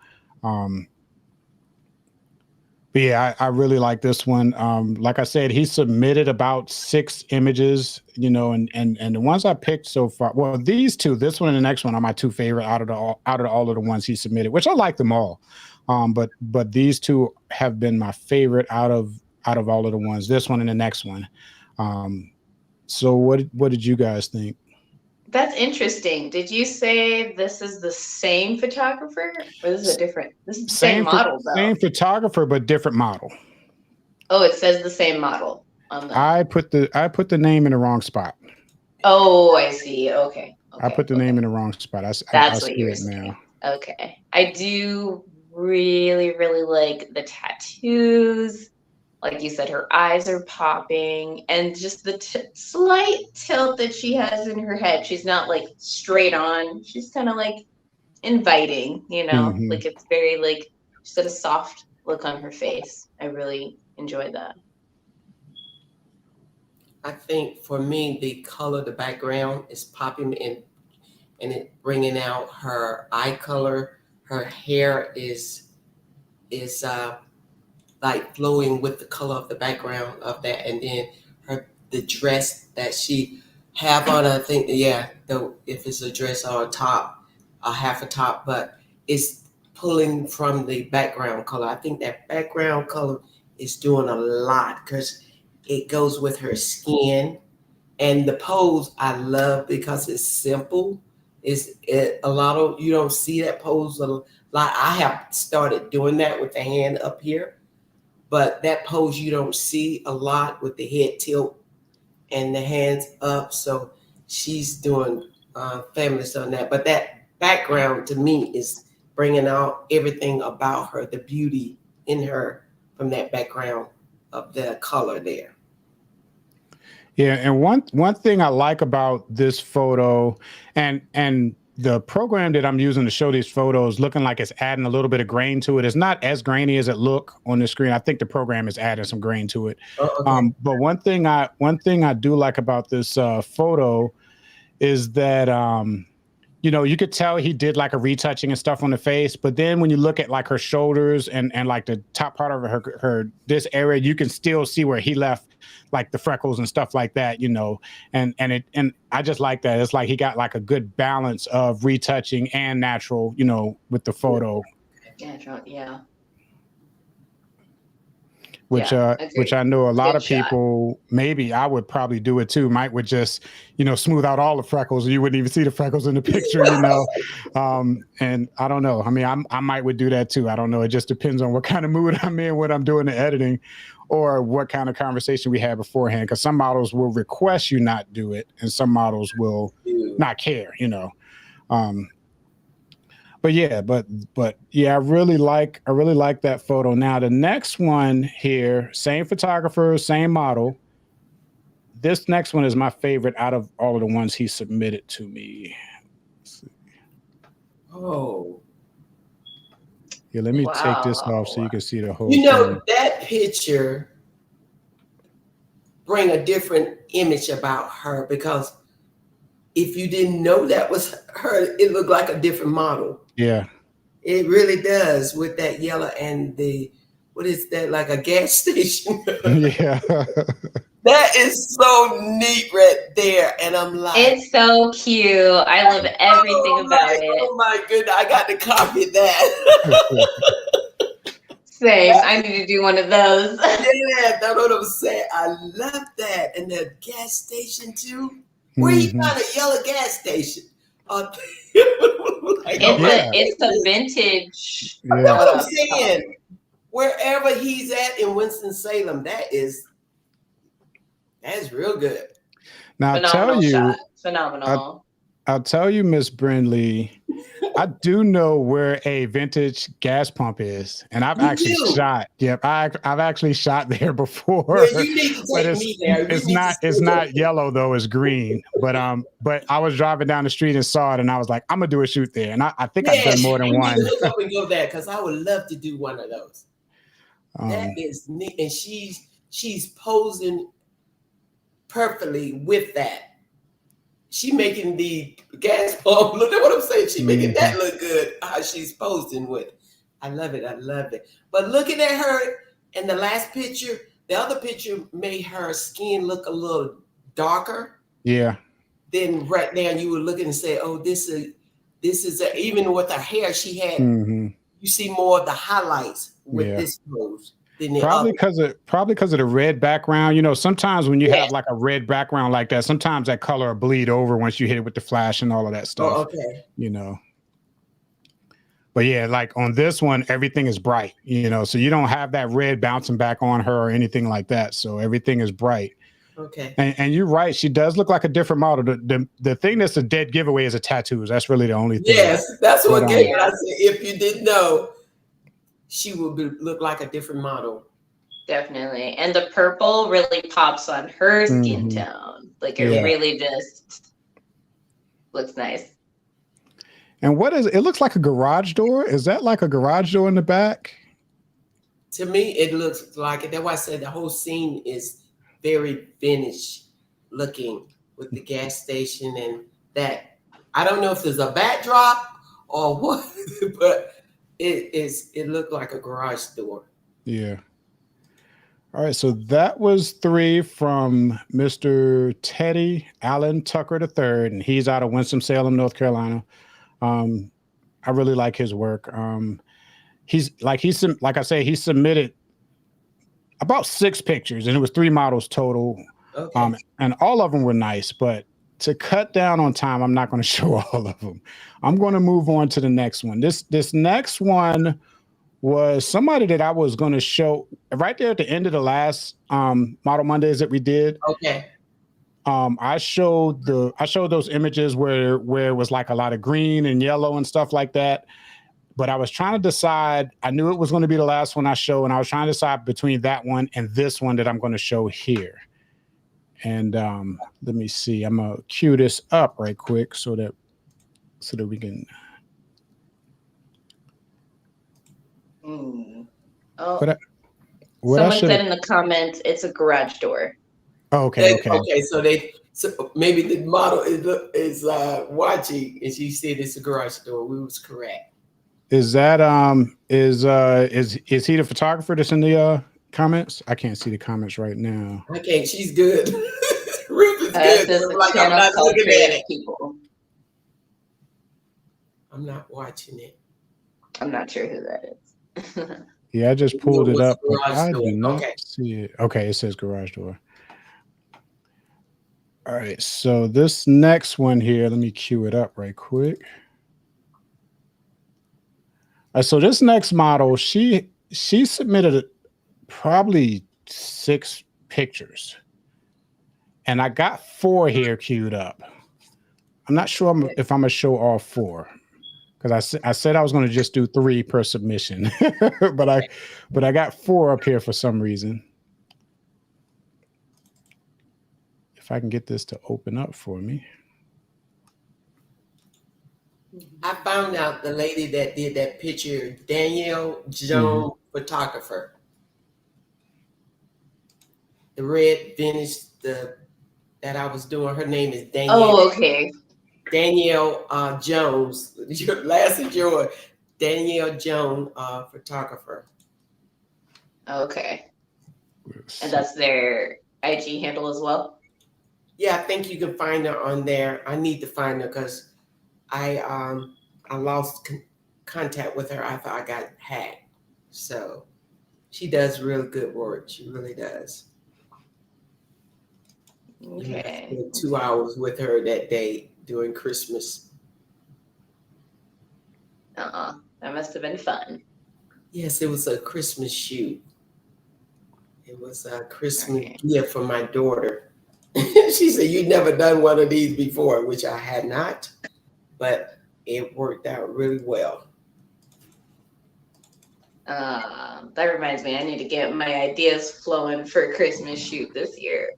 A: But yeah, I really like this one. Like I said, he submitted about 6 images, and the ones I picked so far, well, these two, this one and the next one, are my 2 favorite out of all of the ones he submitted, which I like them all. But these 2 have been my favorite out of all of the ones, this one and the next one. So what did you guys think?
E: That's interesting. Did you say this is the same photographer, or this is this is the same model though?
A: Same photographer, but different model.
E: Oh, it says the same model on the...
A: I put the name in the wrong spot.
E: Oh, I see. Okay.
A: I put the name in the wrong spot.
E: That's what you were saying. Okay. I do really, really like the tattoos. Like you said, her eyes are popping, and just the slight tilt that she has in her head. She's not like straight on. She's kind of like inviting,
A: Mm-hmm.
E: like it's very like just a soft look on her face. I really enjoyed that.
C: I think for me, the color, the background is popping in, and it bringing out her eye color. Her hair is like flowing with the color of the background of that, and then the dress that she have on. I think if it's a dress or a top, a half a top, but it's pulling from the background color. I think that background color is doing a lot because it goes with her skin, and the pose I love because it's simple. A lot of you don't see that pose a lot. I have started doing that with the hand up here. But that pose you don't see a lot with the head tilt and the hands up. So she's doing fabulous on that. But that background to me is bringing out everything about her, the beauty in her from that background of the color there.
A: Yeah, and one thing I like about this photo, and the program that I'm using to show these photos looking like it's adding a little bit of grain to it. It's not as grainy as it look on the screen. I think the program is adding some grain to it. Okay. But one thing I do like about this photo is that you could tell he did like a retouching and stuff on the face, but then when you look at like her shoulders and like the top part of her this area, you can still see where he left like the freckles and stuff like that, and I just like that. It's like he got like a good balance of retouching and natural, with the photo.
E: Natural, yeah.
A: Which I know a lot of people, maybe I would probably do it too, would just, smooth out all the freckles and you wouldn't even see the freckles in the picture, and I don't know. I mean, I would do that too. I don't know. It just depends on what kind of mood I'm in when I'm doing the editing or what kind of conversation we had beforehand. Because some models will request you not do it and some models will not care, But yeah, I really like that photo. Now the next one here, same photographer, same model. This next one is my favorite out of all of the ones he submitted to me.
C: Oh.
A: Yeah, let me take this off so you can see the whole thing.
C: That picture bring a different image about her, because if you didn't know that was her, it looked like a different model.
A: Yeah.
C: It really does, with that yellow and what is that, like a gas station?
A: Yeah.
C: That is so neat right there. And I'm like,
E: it's so cute. I love everything about it.
C: Oh my goodness, I got to copy that.
E: Same. I need to do one of those.
C: Yeah, that's what I'm saying. I love that. And the gas station too. Where you find a yellow gas station? Like,
E: It's a vintage.
A: Yeah.
C: that's what I'm saying. Wherever he's at in Winston-Salem, that's real good.
A: Now
E: Phenomenal.
A: I'll tell you, Miss Brinley, I do know where a vintage gas pump is, and I've actually shot. Yep, I've actually shot there before.
C: Yeah, you need to take me there.
A: It's not yellow though; it's green. But I was driving down the street and saw it, and I was like, I'm gonna do a shoot there. And I think I've done more than one.
C: You need to hook up and go there because I would love to do one of those. That is neat, and she's posing perfectly with that. She making the gas pump. Look at what I'm saying. She making that look good. How she's posing with. I love it. I love it. But looking at her in the last picture, the other picture made her skin look a little darker.
A: Yeah.
C: Then right now you would look and say, "Oh, this is even with her hair she had." You see more of the highlights with this pose.
A: Probably because of the red background. You know, sometimes when you have like a red background like that, sometimes that color will bleed over once you hit it with the flash and all of that stuff.
C: Oh, okay.
A: You know. But yeah, like on this one, everything is bright, you know, so you don't have that red bouncing back on her or anything like that. So everything is bright.
C: Okay.
A: And you're right. She does look like a different model. The thing that's a dead giveaway is the tattoos. That's really the only thing.
C: Yes, that's what gave it. I said, if you didn't know, she would look like a different model.
E: Definitely. And the purple really pops on her skin tone. Like it really just looks nice.
A: And what is it? It looks like a garage door. Is that like a garage door in the back?
C: To me, it looks like it. That's why I said the whole scene is very vintage looking with the gas station and that. I don't know if there's a backdrop or what, but it looked like a garage door.
A: Yeah. All right, so that was 3 from Mr. Teddy Allen Tucker III, and he's out of Winston-Salem, North Carolina. I really like his work. He submitted about 6 pictures, and it was 3 models total.
C: Okay.
A: And all of them were nice, but to cut down on time, I'm not going to show all of them. I'm going to move on to the next one. This next one was somebody that I was going to show right there at the end of the last Model Mondays that we did.
C: Okay.
A: I showed those images where it was like a lot of green and yellow and stuff like that. But I was trying to decide, I knew it was going to be the last one I show, and I was trying to decide between that one and this one that I'm going to show here. And let me see. I'm gonna cue this up right quick so that we can.
E: Oh, someone said in the comments it's a garage door.
A: Oh, okay.
C: Okay. So maybe the model is watching, and she said it's a garage door. We was correct.
A: Is that is he the photographer that's in the comments? I can't see the comments right now.
C: I can't. She's good. Ruth is good. Like I'm not looking at it.
E: People.
C: I'm not watching it.
E: I'm not sure who that is.
A: Yeah, I just pulled it up. I do not see it. Okay, it says garage door. All right, so this next one here, let me cue it up right quick. So this next model, she submitted probably 6 pictures, and I got 4 here queued up. I'm not sure if I'm gonna show all 4, because I said I was going to just do 3 per submission, but I got 4 up here for some reason. If I can get this to open up for me.
C: I found out the lady that did that picture, Danielle Jones Photographer. The red vintage that I was doing. Her name is Danielle.
E: Oh, okay.
C: Danielle Jones. Your last is yours. Danielle Jones Photographer.
E: Okay. And that's their IG handle as well?
C: Yeah, I think you can find her on there. I need to find her because I lost contact with her after I got hacked. So She does really good work. She really does. And I
E: Okay.
C: spent 2 hours with her that day during Christmas.
E: That must have been fun.
C: Yes, it was a Christmas shoot. It was a Christmas
E: Okay.
C: gift for my daughter. She said, "You've never done one of these before," which I had not, but it worked out really well.
E: That reminds me, I need to get my ideas flowing for a Christmas shoot this year.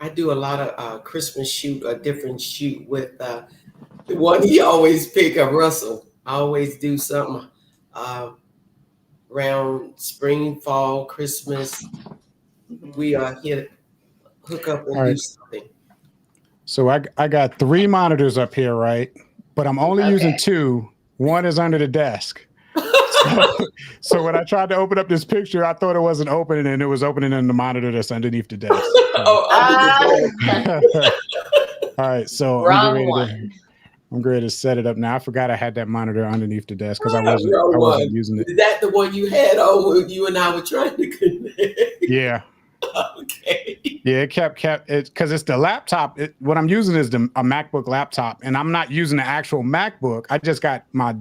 C: I do a lot of Christmas shoot, a different shoot with the one he always pick a Russell. I always do something around spring, fall, Christmas. We are here to hook up and
A: All
C: do
A: right.
C: something.
A: So I got 3 monitors up here, right? But I'm only using 2. One is under the desk. So when I tried to open up this picture, I thought it wasn't opening, and it was opening in the monitor that's underneath the desk. All right, so
E: Wrong one.
A: I'm ready to set it up now. I forgot I had that monitor underneath the desk because I wasn't using it.
C: Is that the one you had on when you and I were trying to connect?
A: Yeah.
C: Okay.
A: Yeah, it kept it because it's the laptop. What I'm using is a MacBook laptop, and I'm not using the actual MacBook. I just got my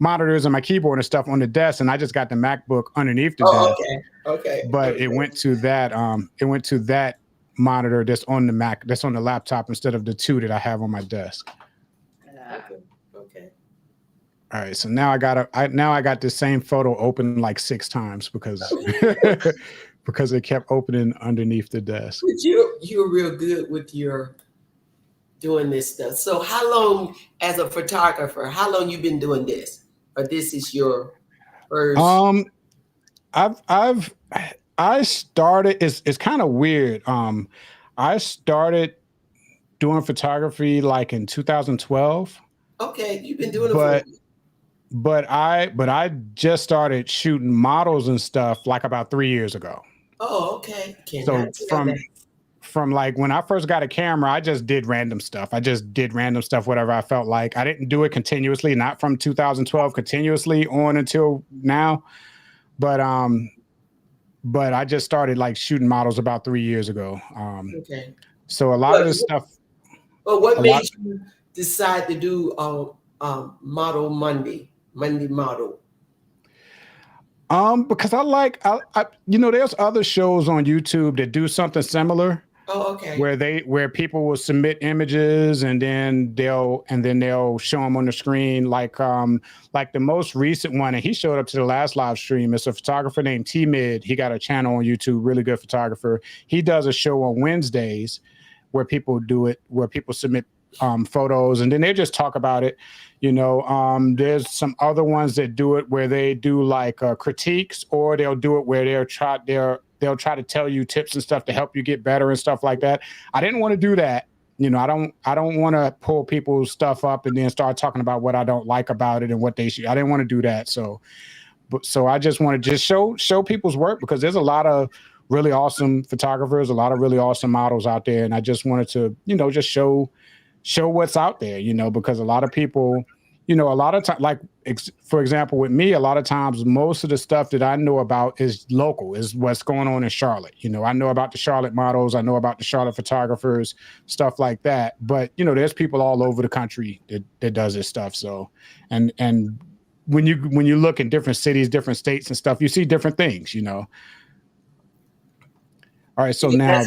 A: monitors and my keyboard and stuff on the desk, and I just got the MacBook underneath the desk.
C: Okay.
A: But it went to that monitor that's on the Mac, that's on the laptop instead of the 2 that I have on my desk.
C: Okay.
A: All right, so now I got the same photo open like 6 times because because it kept opening underneath the desk.
C: But you're real good with your doing this stuff. So how long, as a photographer, how long you been doing this? Or this is your first?
A: I started. It's kind of weird. I started doing photography like in 2012.
C: Okay, you've been doing it
A: but I just started shooting models and stuff like about 3 years ago.
C: Oh, okay.
A: So from like when I first got a camera, I just did random stuff. Whatever I felt like. I didn't do it continuously, not from 2012 continuously on until now. But I just started like shooting models about 3 years ago.
C: Okay.
A: So a lot of this stuff.
C: Well, what made you decide to do Model Monday Model?
A: Because I there's other shows on YouTube that do something similar.
C: Oh, okay.
A: Where people will submit images and then they'll show them on the screen. Like the most recent one, and he showed up to the last live stream. It's a photographer named T-Mid. He got a channel on YouTube, really good photographer. He does a show on Wednesdays where people submit photos and then they just talk about it. There's some other ones that do it where they do like critiques, or they'll do it where they'll try to tell you tips and stuff to help you get better and stuff like that. I didn't want to do that. I don't want to pull people's stuff up and then start talking about what I don't like about it and what they should. I didn't want to do that. So I just want to just show people's work, because there's a lot of really awesome photographers, a lot of really awesome models out there. And I just wanted to, just show what's out there, because a lot of people, a lot of times, like, for example, with me, a lot of times, most of the stuff that I know about is local, is what's going on in Charlotte. I know about the Charlotte models, I know about the Charlotte photographers, stuff like that. But, there's people all over the country that does this stuff. So, and when you look in different cities, different states and stuff, you see different things, All right, so now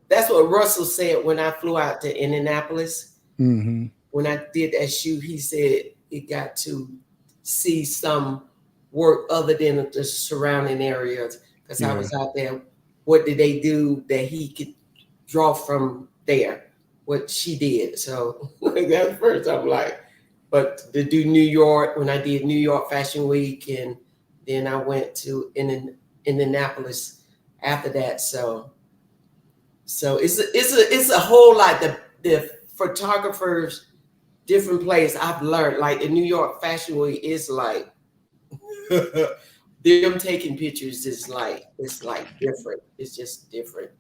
C: that's what Russell said when I flew out to Indianapolis.
A: Mm-hmm.
C: When I did that shoot, he said he got to see some work other than the surrounding areas, because I was out there. What did they do that he could draw from there? What she did. So that's first I'm like, but to do New York, when I did New York Fashion Week, and then I went to Indianapolis after that. So it's a whole lot. The photographers, different place. I've learned, like the New York Fashion Week is like them taking pictures is like, it's like different. It's just different.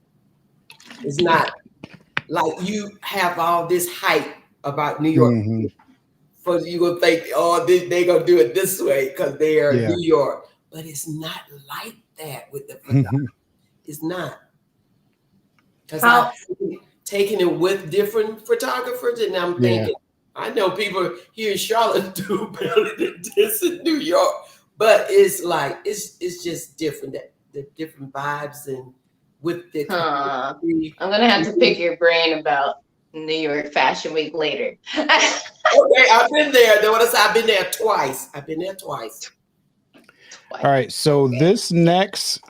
C: It's not like you have all this hype about New York For you gonna think, oh, they gonna do it this way because they are
A: Yeah.
C: New York, but it's not like that with the photography. It's not, because I've taken it with different photographers, and I'm thinking, I know people here in Charlotte do better than this in New York, but it's like it's just different. That the different vibes and with the.
E: I'm gonna have to pick your brain about New York Fashion Week later.
C: Okay, I've been there. Though, I've been there twice.
A: All right. So this next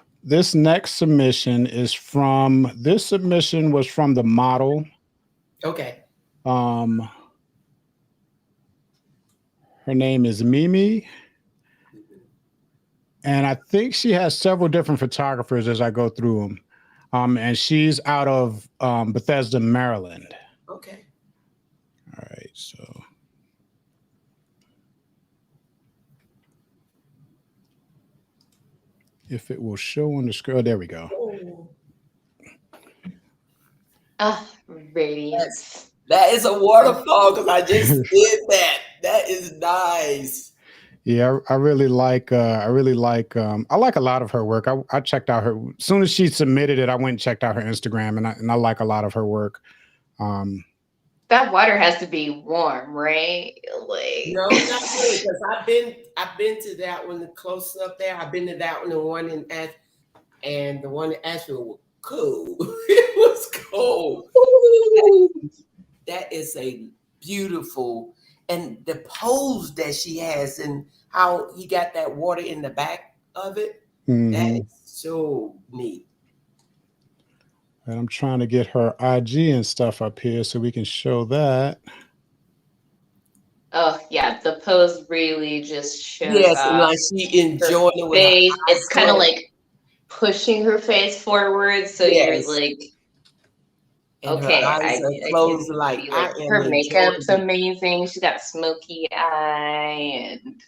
A: submission was from the model.
C: Okay.
A: Her name is Mimi. And I think she has several different photographers as I go through them. And she's out of Bethesda, Maryland.
C: Okay.
A: All right. So. If it will show on the screen, there we go.
E: Radiance.
C: That is a waterfall because I just did that. That is nice.
A: Yeah, I really like I like a lot of her work. I checked out her as soon as she submitted it. I went and checked out her Instagram, and I like a lot of her work.
E: That water has to be warm, right? Like
C: no, not really, because I've been to that one close up there. I've been to that one, the one in and the one in Asheville was cold. It was cold. That is a beautiful, and the pose that she has and how he got that water in the back of it. That is so neat.
A: And I'm trying to get her IG and stuff up here so we can show that.
E: Oh yeah, the pose really just shows
C: and like she enjoying it with
E: face.
C: her eyes
E: It's kind of like pushing her face forward, so you're like,
C: and
E: okay,
C: her eyes are closed, like
E: her makeup's amazing. She's got a smoky eye, and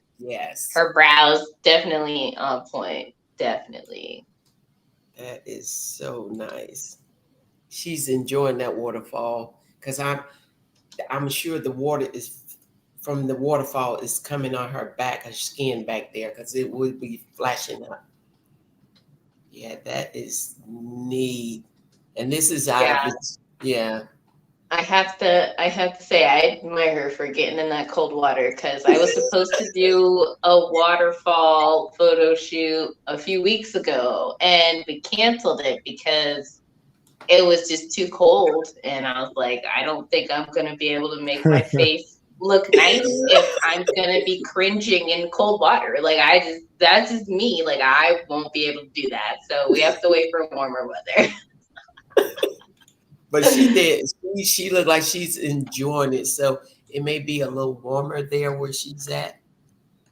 E: her brows definitely on point. Definitely.
C: That is so nice. She's enjoying that waterfall because I'm sure the water is from the waterfall is coming on her back, her skin back there, because it would be flashing up. Yeah, that is neat. And this is out of it.
E: I have to say I admire her for getting in that cold water, because I was supposed to do a waterfall photo shoot a few weeks ago, and we canceled it because it was just too cold. And I was like, I don't think I'm gonna be able to make my face look nice if I'm gonna be cringing in cold water. Like that's just me. Like I won't be able to do that. So we have to wait for warmer weather.
C: But she did. She looked like she's enjoying it. So it may be a little warmer there where she's at.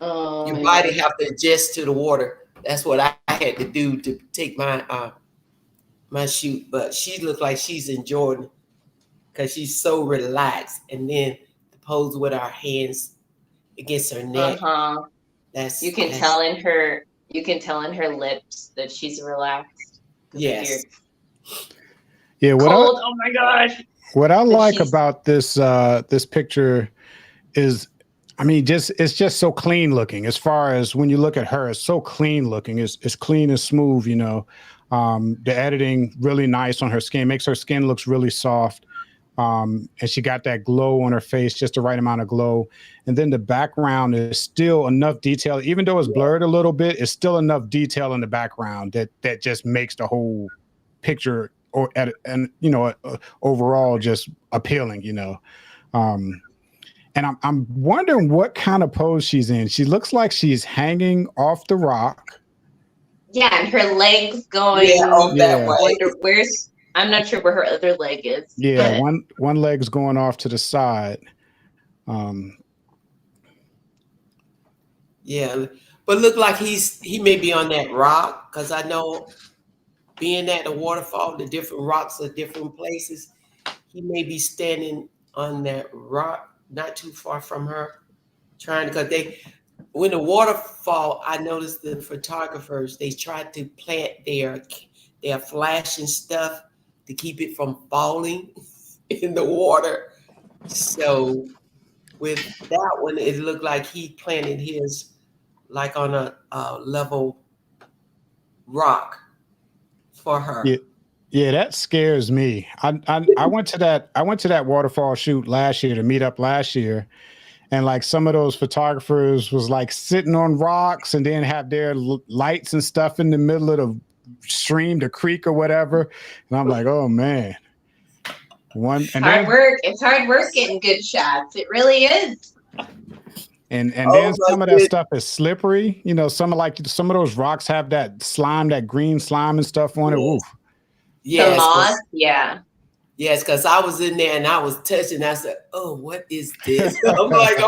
C: Your body have to adjust to the water. That's what I had to do to take my my shoot. But she looked like she's enjoying it because she's so relaxed. And then the pose with her hands against her neck.
E: You can tell in her lips that she's relaxed.
C: Yes.
A: Yeah,
E: cold. Oh my gosh.
A: What I like about this this picture is, I mean, it's just so clean looking. As far as when you look at her, it's so clean looking. It's clean and smooth, you know. The editing really nice on her skin, makes her skin looks really soft. And she got that glow on her face, just the right amount of glow. And then the background is still enough detail, even though it's blurred a little bit, it's still enough detail in the background that just makes the whole picture overall just appealing, you know. And I'm wondering what kind of pose she's in. She looks like she's hanging off the rock.
E: Yeah, and her legs going
C: that way.
E: I'm not sure where her other leg is.
A: Yeah, one leg's going off to the side.
C: Yeah, but look like he may be on that rock, because I know being at the waterfall, the different rocks are different places. He may be standing on that rock, not too far from her, because when the waterfall, I noticed the photographers, they tried to plant their flashing stuff to keep it from falling in the water. So with that one, it looked like he planted his like on a level rock for her.
A: Yeah. Yeah, that scares me. I went to that waterfall shoot last year to meet up last year, and like some of those photographers was like sitting on rocks and then have their lights and stuff in the middle of the stream, the creek or whatever, and I'm like, oh man.
E: Hard work. It's hard work getting good shots. It really is.
A: And then some of that stuff is slippery. You know, some of those rocks have that slime, that green slime and stuff on it. Oof.
C: Yes,
E: the moss, yeah.
C: Yes, because I was in there and I was touching. I said, "Oh, what is this?" I'm like.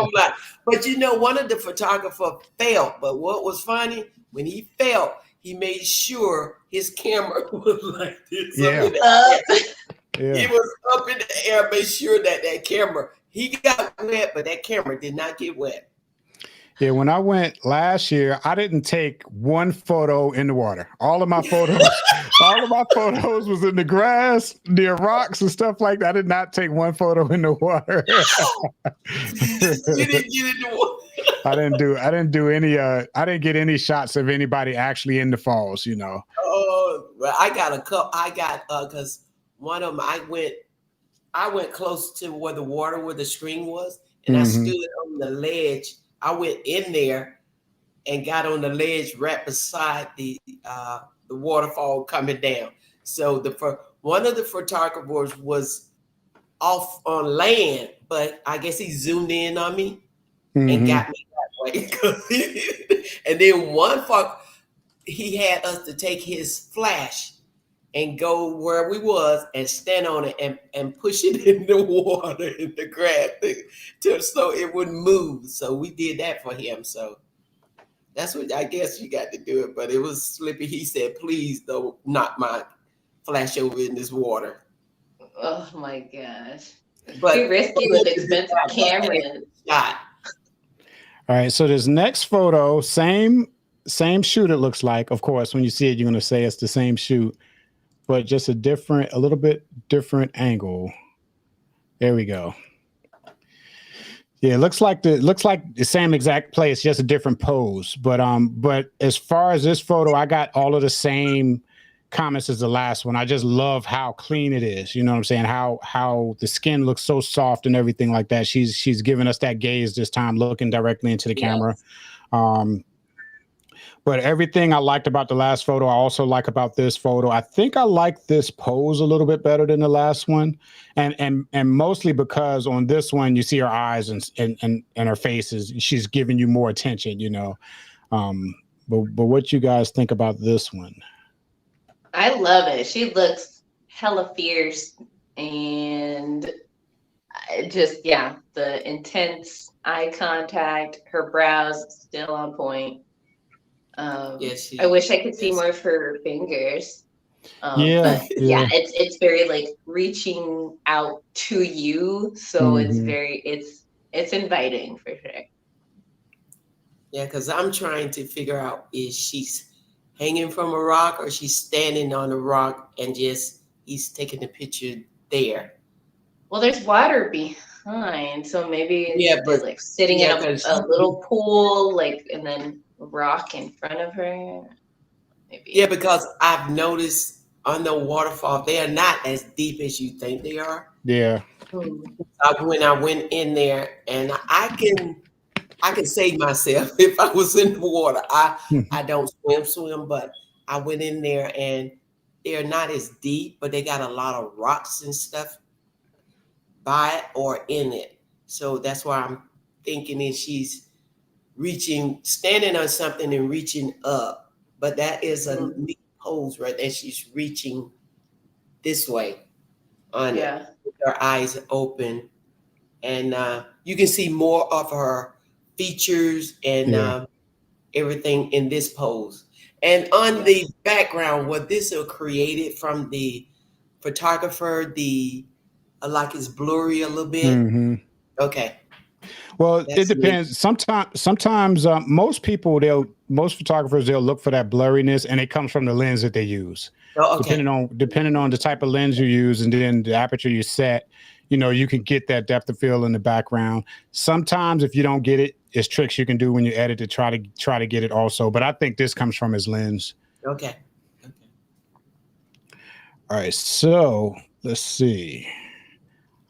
C: But you know, one of the photographers fell. But what was funny when he fell, he made sure his camera was like this.
A: Yeah.
C: Yeah. He was up in the air, made sure that camera. He got wet, but that camera did not get wet.
A: Yeah, when I went last year, I didn't take one photo in the water. All of my photos was in the grass, near rocks and stuff like that. I did not take one photo in the water.
C: You didn't get in the water.
A: I didn't get any shots of anybody actually in the falls, you know.
C: Oh, well, I got a couple. Because one of them, I went close to where the stream was, and I stood on the ledge. I went in there and got on the ledge right beside the waterfall coming down. So one of the photographers was off on land, but I guess he zoomed in on me and got me that way. And then he had us to take his flash and go where we was and stand on it and push it in the water, in the grass, so it wouldn't move. So we did that for him. So that's what I guess you got to do it. But it was slippy. He said, "Please don't knock my flash over in this water."
E: Oh my gosh.
C: But
E: too risky with expensive cameras.
C: Shot.
A: All right. So this next photo, same shoot, it looks like. Of course, when you see it, you're going to say it's the same shoot, but just a little bit different angle. There we go. Yeah, it looks like the same exact place, just a different pose. But as far as this photo, I got all of the same comments as the last one. I just love how clean it is. You know what I'm saying? How the skin looks so soft and everything like that. She's giving us that gaze this time, looking directly into the camera. But everything I liked about the last photo, I also like about this photo. I think I like this pose a little bit better than the last one. And mostly because on this one, you see her eyes and her faces. She's giving you more attention, you know. But what you guys think about this one?
E: I love it. She looks hella fierce and just, the intense eye contact, her brows still on point.
C: Yes,
E: I wish I could see more of her fingers. It's very like reaching out to you, so it's inviting for sure.
C: Yeah, because I'm trying to figure out, is she hanging from a rock or she's standing on a rock and he's taking the picture there?
E: Well, there's water behind, so maybe
C: but
E: like sitting in a little pool, like, and then rock in front of her. Maybe. Yeah, because I've noticed on the waterfall, they are not as deep as you think they are.
A: Yeah.
C: When I went in there, and I can save myself if I was in the water. I don't swim, but I went in there and they're not as deep, but they got a lot of rocks and stuff by it or in it. So that's why I'm thinking that she's standing on something and reaching up. But that is a neat pose right there. She's reaching this way on it with her eyes open. And you can see more of her features and everything in this pose. And on the background, what this is created from the photographer, like it's blurry a little bit. Okay.
A: Well, it depends. Sometimes most photographers, they'll look for that blurriness, and it comes from the lens that they use. Depending on the type of lens you use and then the aperture you set, you can get that depth of field in the background. Sometimes if you don't get it, it's tricks you can do when you edit to try to get it also. But I think this comes from his lens.
C: Okay.
A: All right, so let's see.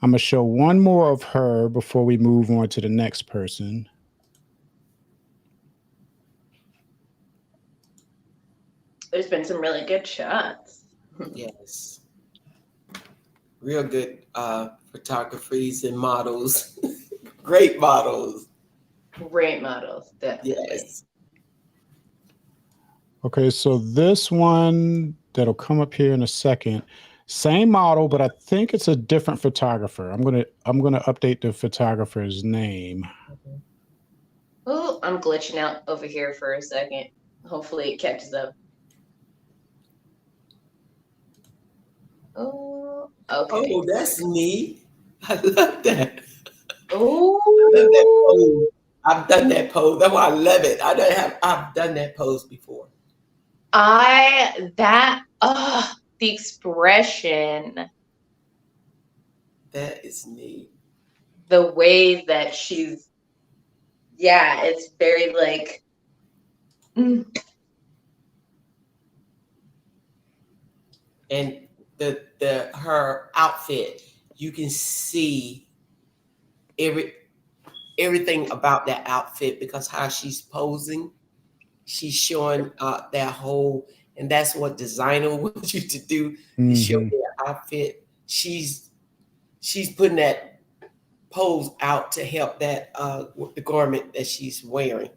A: I'm gonna show one more of her before we move on to the next person.
E: There's been some really good shots.
C: Yes. Real good photographies and models. Great models.
E: Great models, definitely.
C: Yes.
A: Okay, so this one that'll come up here in a second. Same model, but I think it's a different photographer. I'm gonna update the photographer's name.
E: Oh, I'm glitching out over here for a second. Hopefully it catches up. Oh, okay.
C: Oh, that's neat. I love that.
E: Oh,
C: I love that pose. I've done that pose. That's why I love it. I've done that pose before.
E: the expression,
C: That is neat.
E: the way that it's very like,
C: And her outfit, you can see everything about that outfit because how she's posing, she's showing that whole, and that's what designer wants you to do, to show their outfit. She's putting that pose out to help that the garment that she's wearing,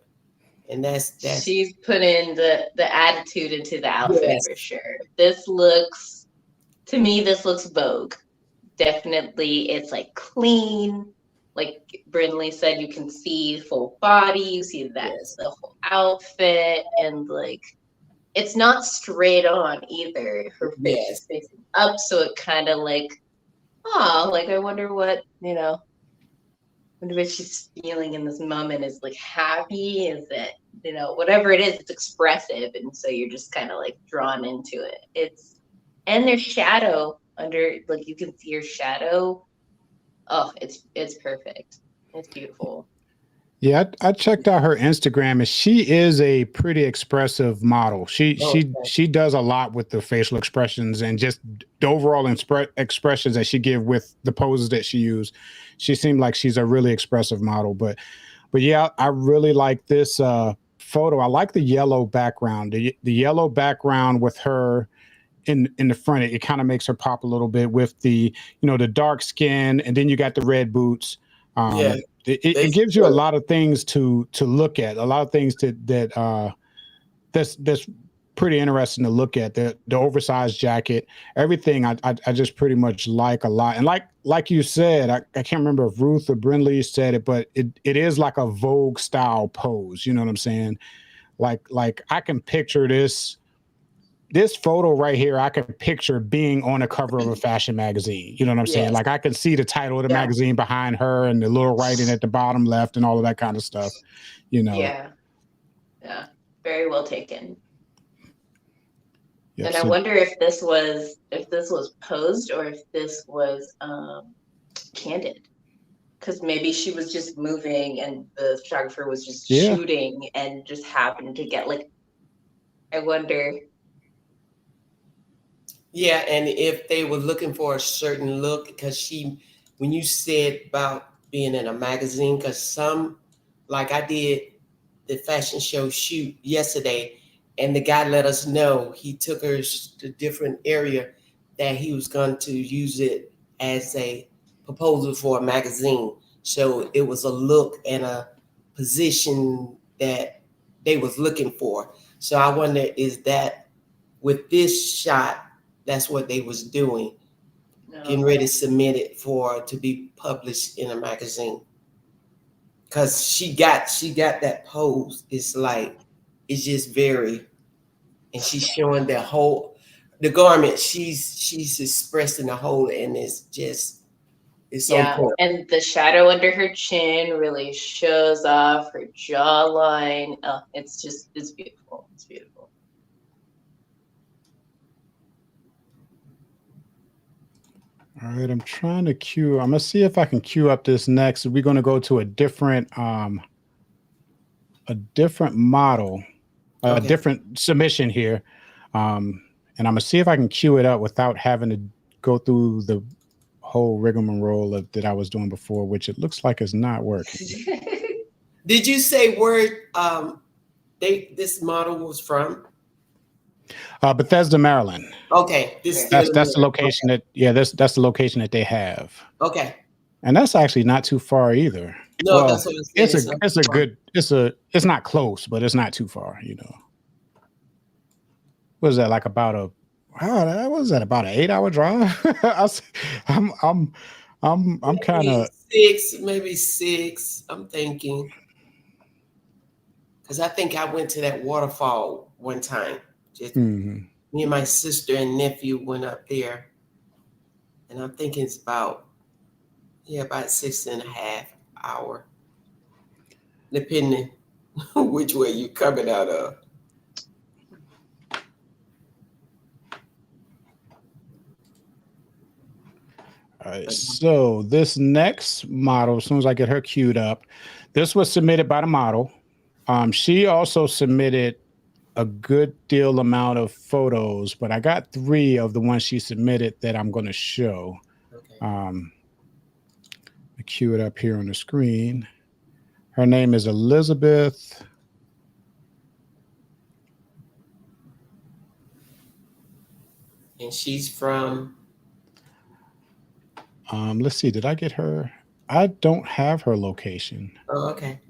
C: and that's
E: she's putting the attitude into the outfit
C: yes.
E: for sure. To me, this looks Vogue. Definitely, it's like clean. Like Brinley said, you can see full body, you see that the whole outfit, and like it's not straight on either. Her face is facing up, so it kind of like, like I wonder what she's feeling in this moment. Is like happy? Is it whatever it is? It's expressive, and so you're just kind of like drawn into it. And there's shadow under, like you can see her shadow. Oh, it's perfect. It's beautiful.
A: Yeah, I checked out her Instagram, and she is a pretty expressive model. She does a lot with the facial expressions and just the overall expressions that she give with the poses that she used. She seemed like she's a really expressive model. But yeah, I really like this photo. I like the yellow background. The yellow background with her in the front, it kind of makes her pop a little bit with the the dark skin, and then you got the red boots. It gives you a lot of things to look at, a lot of things that's pretty interesting to look at. The oversized jacket, everything I just pretty much like a lot. And like you said, I can't remember if Ruth or Brinley said it, but it is like a Vogue style pose. You know what I'm saying? Like I can picture this photo right here, I can picture being on a cover of a fashion magazine. You know what I'm saying? Like I can see the title of the magazine behind her and the little writing at the bottom left and all of that kind of stuff.
E: Yeah. Very well taken.
A: Yep,
E: and I wonder if this was posed or if this was candid. Because maybe she was just moving and the photographer was just shooting and just happened to get like, I wonder.
C: Yeah, and if they were looking for a certain look, because when you said about being in a magazine, because some, like I did the fashion show shoot yesterday, and the guy let us know he took her to a different area that he was going to use it as a proposal for a magazine. So it was a look and a position that they was looking for. So I wonder, is that with this shot, that's what they was doing, getting ready to submit it to be published in a magazine. Cause she got that pose. It's just very, and she's showing the garment. She's expressing the whole, and it's so important.
E: And the shadow under her chin really shows off her jawline. Oh, it's beautiful. It's beautiful.
A: All right, I'm trying to queue. I'm gonna see if I can queue up this next. We're gonna go to a different model, a
C: Okay.
A: different submission here. And I'm gonna see if I can queue it up without having to go through the whole rigmarole that I was doing before, which it looks like is not working.
C: Did you say where this model was from?
A: Bethesda, Maryland.
C: Okay, this
E: Okay.
C: still
A: That's the
C: in
A: location that that's the location that they have.
C: Okay.
A: And that's actually not too far either.
C: No,
A: Well,
C: that's what I'm saying.
A: it's not close, but it's not too far, What is that, like about that was that about an 8-hour drive? I'm kind of
C: maybe six. I'm thinking. Because I think I went to that waterfall one time. Just me and my sister and nephew went up there. And I'm thinking it's about 6.5 hours, depending which way you're coming out of.
A: All right, so this next model, as soon as I get her queued up, this was submitted by the model. She also submitted a good deal amount of photos, but I got 3 of the ones she submitted that I'm going to show.
C: Okay.
A: I queue it up here on the screen. Her name is Elizabeth.
C: And she's from?
A: Let's see, did I get her? I don't have her location.
C: Oh, okay.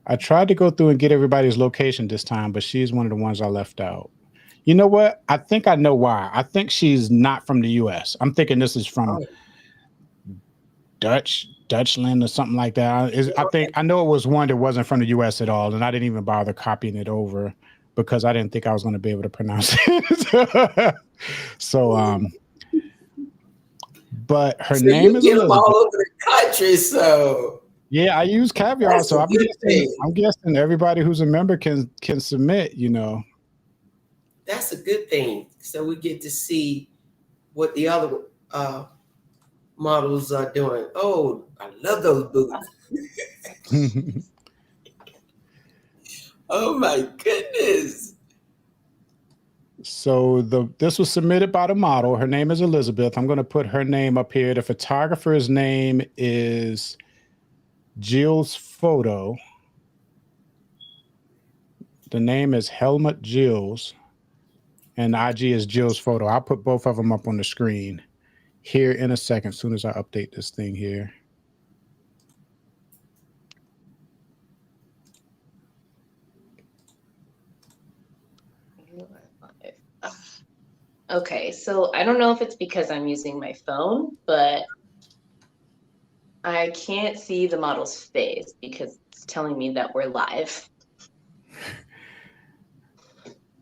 A: I tried to go through and get everybody's location this time, but she's one of the ones I left out. You know what? I think I know why. I think she's not from the US. I'm thinking this is from Dutchland or something like that. I know it was one that wasn't from the US at all, and I didn't even bother copying it over because I didn't think I was going to be able to pronounce it. So, but her name is Elizabeth.
C: All over the country, so
A: yeah, I use Caviar,
C: that's
A: so I'm guessing everybody who's a member can submit.
C: That's a good thing. So we get to see what the other models are doing. Oh, I love those boots. Oh my goodness.
A: So this was submitted by the model. Her name is Elizabeth. I'm going to put her name up here. The photographer's name is Jill's Photo. The name is Helmut Jills, and the IG is Jill's Photo. I'll put both of them up on the screen here in a second, as soon as I update this thing here.
E: Okay, so I don't know if it's because I'm using my phone, but I can't see the model's face because it's telling me that we're live.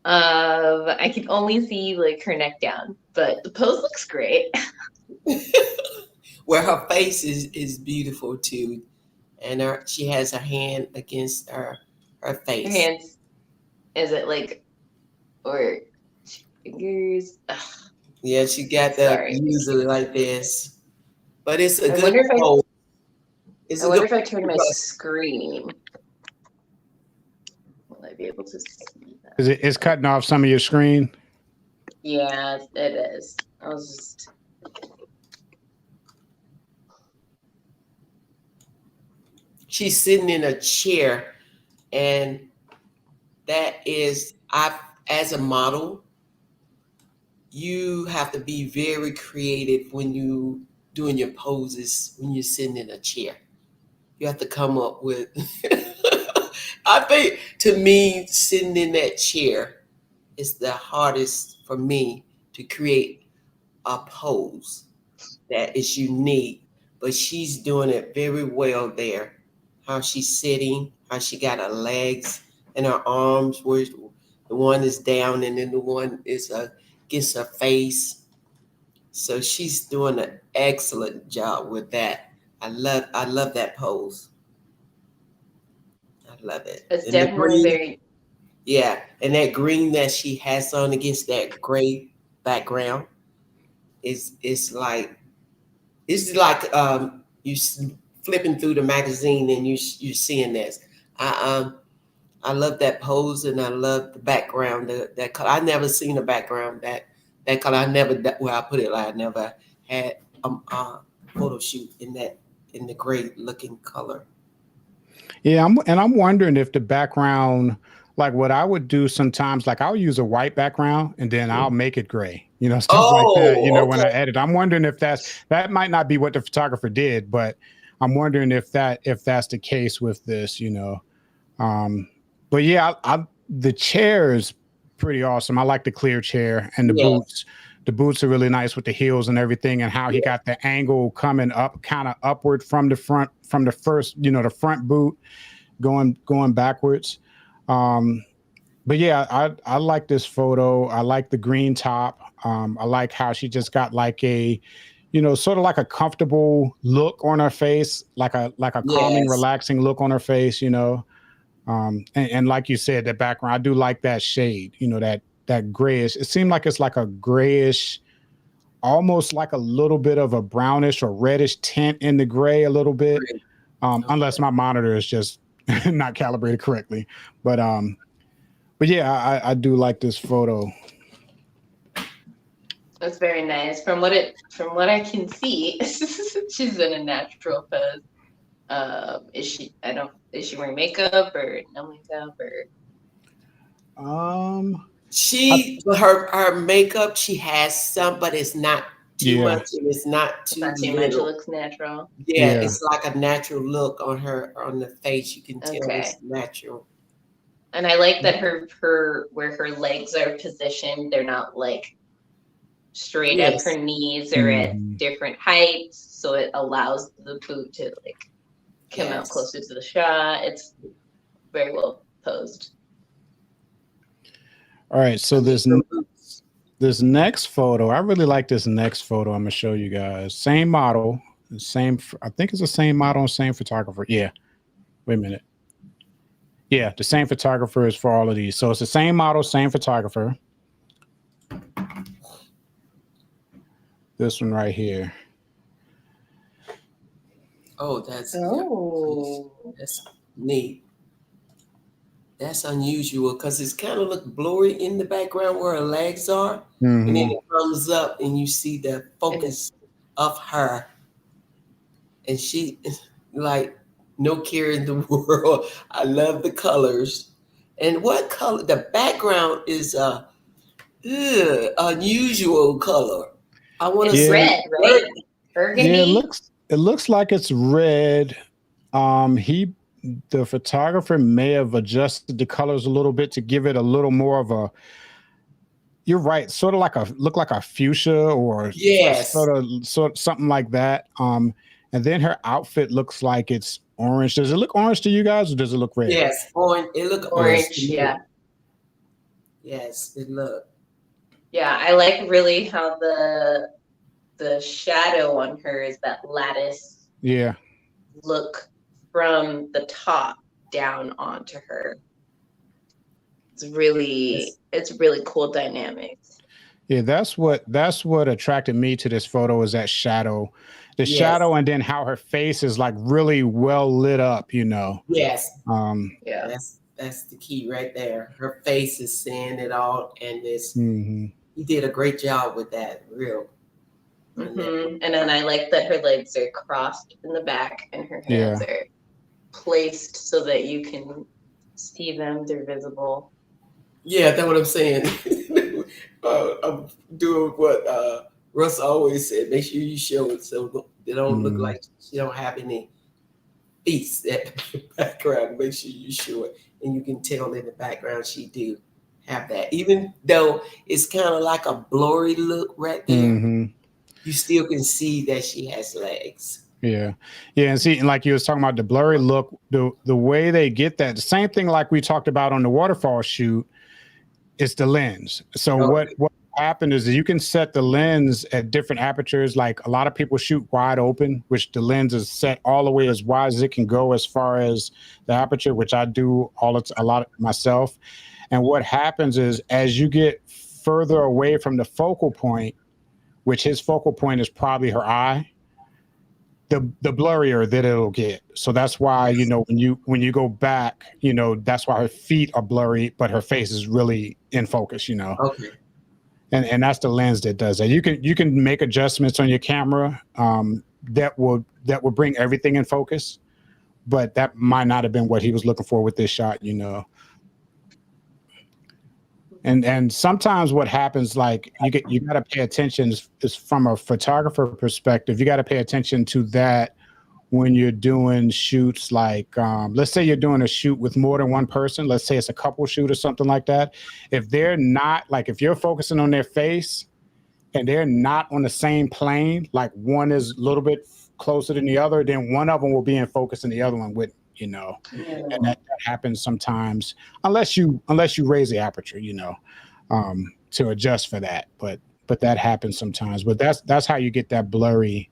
E: I can only see like her neck down, but the pose looks great.
C: Well, her face is beautiful too, and she has her hand against her face.
E: Her hands, is it like, or fingers? Ugh.
C: Yeah, she got usually like this, but it's a good pose.
E: I wonder if I turn my screen, will I be able to see that?
A: It's cutting off some of your screen?
E: Yeah, it is. I was just.
C: She's sitting in a chair, and that is, as a model, you have to be very creative when you doing your poses when you're sitting in a chair. You have to come up with I think to me, sitting in that chair is the hardest for me to create a pose that is unique, but she's doing it very well there. How she's sitting, how she got her legs and her arms, where the one is down and then the one is against her face. So she's doing an excellent job with that. I love that pose. I love it.
E: It's definitely very.
C: Yeah, and that green that she has on against that gray background is like it's like flipping through the magazine and you're seeing this. I love that pose and I love the background. That color. I never seen a background that color. I never. Well, I put it like I never had a photo shoot in the gray looking color.
A: Yeah, I'm wondering if the background, like what I would do sometimes, like I'll use a white background and then I'll make it gray, stuff like that, when I
C: Okay.
A: edit. I'm wondering if that might not be what the photographer did, but I'm wondering if that's the case with this, but yeah, the chair is pretty awesome. I like the clear chair and the
C: Yeah.
A: boots. The boots are really nice with the heels and everything, and how he got the angle coming up, kind of upward from the front, from the first, the front boot going backwards. But yeah, I like this photo. I like the green top. I like how she just got like a, sort of like a comfortable look on her face, like a calming,
C: Yes.
A: relaxing look on her face, and like you said, the background, I do like that shade, that grayish. It seemed like it's like a grayish, almost like a little bit of a brownish or reddish tint in the gray a little bit. Unless my monitor is just not calibrated correctly. But yeah, I do like this photo.
E: That's very nice. From what I can see, she's in a natural pose. Is she wearing makeup or no makeup or?
C: Her makeup, she has some, but it's not too much and it's not too
E: Not too much. It looks natural.
C: Yeah, it's like a natural look on the face. You can tell it's natural.
E: And I like that her where her legs are positioned, they're not like straight up. Her knees are at different heights, so it allows the boot to like come out closer to the shot. It's very well posed.
A: All right, so this next photo, I really like this next photo. I'm gonna show you guys. Same model, I think it's the same model and same photographer. Yeah, wait a minute. Yeah, the same photographer is for all of these. So it's the same model, same photographer. This one right here.
C: Oh, that's neat. That's unusual because it's kind of look blurry in the background where her legs are. And then it comes up and you see the focus of her. And she like no care in the world. I love the colors. And what color? The background is a unusual color. I want to say
E: red, right? Burgundy.
A: Yeah, it looks like it's red. The photographer may have adjusted the colors a little bit to give it a little more of a, you're right, sort of look like a fuchsia or sort of something like that. And then her outfit looks like it's orange. Does it look orange to you guys, or does it look red?
C: Yes, orange. It look
E: orange. Yeah.
C: Yes, it look.
E: Yeah, I like really how the shadow on her is that lattice.
A: Yeah.
E: Look from the top down onto her. It's really cool dynamics.
A: Yeah, that's what attracted me to this photo, is that shadow. The shadow, and then how her face is like really well lit up,
C: Yes.
E: Yeah.
C: That's the key right there. Her face is saying it all, and he did a great job with that, real.
E: And then I like that her legs are crossed in the back and her hands are placed so that you can see them. They're visible. Yeah,
C: that's what I'm saying. I'm doing what Russ always said. Make sure you show it so they don't look like she don't have any piece at the background. Make sure you show it, and you can tell in the background she do have that. Even though it's kind of like a blurry look right there, you still can see that she has legs.
A: Yeah. And see, like you was talking about the blurry look, the way they get that, the same thing like we talked about on the Waterfall shoot, is the lens. So what happened is that you can set the lens at different apertures. Like a lot of people shoot wide open, which the lens is set all the way as wide as it can go as far as the aperture, which I do a lot myself. And what happens is, as you get further away from the focal point, which his focal point is probably her eye, the blurrier that it'll get. So that's why, you know, when you go back, you know, that's why her feet are blurry, but her face is really in focus, you know.
C: Okay.
A: And that's the lens that does that. You can make adjustments on your camera that will bring everything in focus, but that might not have been what he was looking for with this shot, you know. And sometimes what happens, like you got to pay attention is from a photographer perspective. You got to pay attention to that when you're doing shoots. Like let's say you're doing a shoot with more than one person. Let's say it's a couple shoot or something like that. If they're not, like, if you're focusing on their face and they're not on the same plane, like one is a little bit closer than the other, then one of them will be in focus and the other one wouldn't, you know. And that happens sometimes, unless you raise the aperture, you know, to adjust for that. But that happens sometimes. But that's how you get that blurry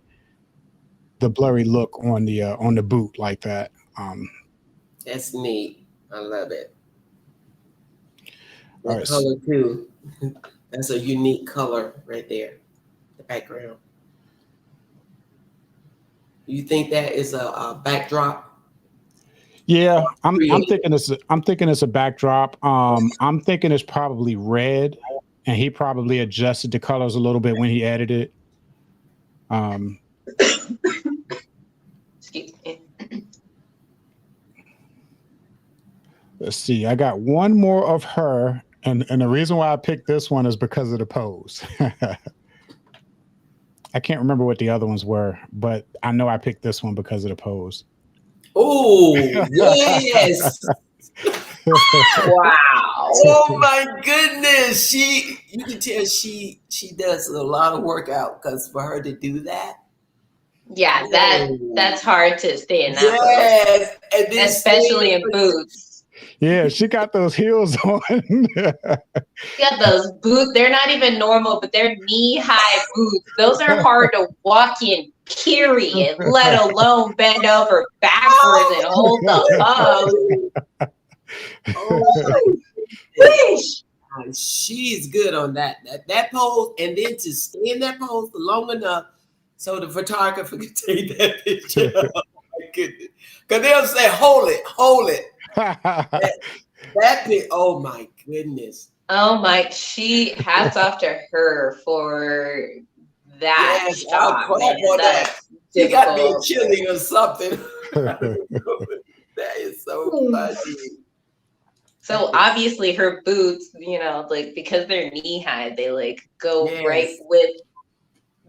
A: look on the boot like that.
C: That's neat. I love it. The
A: Right.
C: color too. That's a unique color right there. The background. You think that is a backdrop?
A: Yeah, I'm thinking it's a backdrop. I'm thinking it's probably red, and he probably adjusted the colors a little bit when he edited it.
E: Excuse me.
A: Let's see. I got one more of her, and the reason why I picked this one is because of the pose. I can't remember what the other ones were, but I know I picked this one because of the pose.
C: Oh, yes.
E: Wow.
C: Oh my goodness. You can tell she does a lot of workout, because for her to do that.
E: Yeah, that's hard to stay in that
C: Yes. And then
E: especially in boots.
A: Yeah, she got those heels on.
E: Got those boots. They're not even normal, but they're knee-high boots. Those are hard to walk in, period, let alone bend over backwards and hold the pose.
C: Oh,
E: Wish.
C: she's good on that pose, and then to stay in that pose long enough so the photographer can take that picture. Oh my goodness. Because they'll say, hold it. That pic, oh my goodness.
E: Oh my, hats off to her for that
C: Yes,
E: shot.
C: I'll clap on that. She got me chilly or something. That is so funny.
E: So obviously her boots, you know, like because they're knee high, they like go right with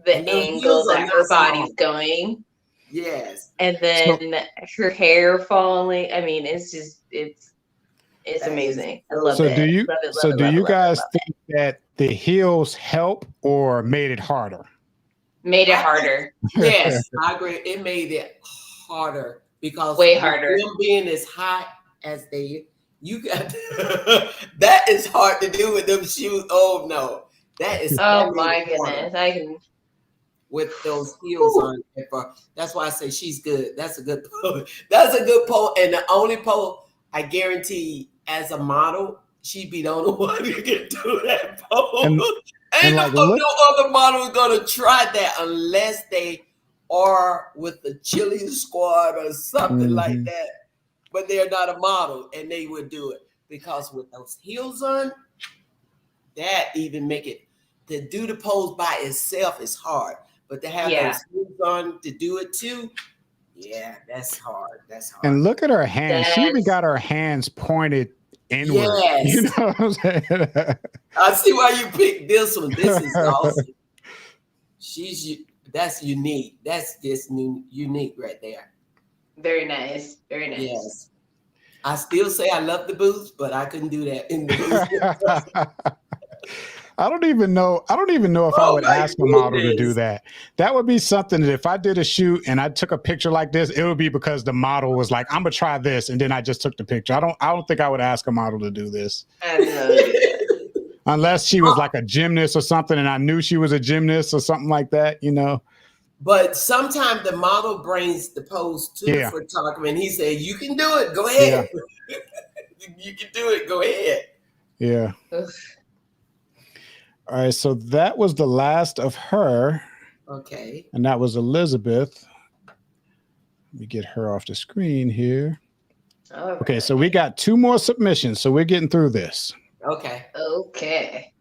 E: the angle that her body's going.
C: Yes.
E: And then her hair falling. I mean, it's amazing. I love it.
A: Do you guys think that the heels help or made it harder?
E: Made it harder.
C: Yes, I agree. It made it harder because
E: way harder.
C: Them being as hot as you got that is hard to do with them shoes. Oh no, that is.
E: Oh my goodness, I can.
C: With those heels on, that's why I say she's good. That's a good pole. That's a good pole, and the only pole I guarantee as a model, she'd be the only one who can do that pole. Ain't no other model is gonna try that unless they are with the Chili Squad or something like that. But they're not a model, and they would do it because with those heels on, that even make it to do the pose by itself is hard. But to have those heels on to do it too, yeah, that's hard. That's hard.
A: And look at her hands. She even got her hands pointed inward.
C: Yes.
A: You know what I'm saying?
C: I see why you picked this one. This is awesome. That's unique. That's just unique right there.
E: Very nice. Very nice.
C: Yes. I still say I love the boots, but I couldn't do that in the boots.
A: I don't even know if I would ask a model to do that. That would be something that if I did a shoot and I took a picture like this, it would be because the model was like, I'm gonna try this, and then I just took the picture. I don't think I would ask a model to do this. Unless she was like a gymnast or something and I knew she was a gymnast or something like that, you know.
C: But sometimes the model brings the pose to the photographer and he said, you can do it, go ahead. Yeah. You can do it, go ahead.
A: Yeah. All right, so that was the last of her.
C: Okay.
A: And that was Elizabeth. Let me get her off the screen here.
E: All
A: Okay,
E: right.
A: so we got 2 more submissions, so we're getting through this.
C: Okay.
E: Okay.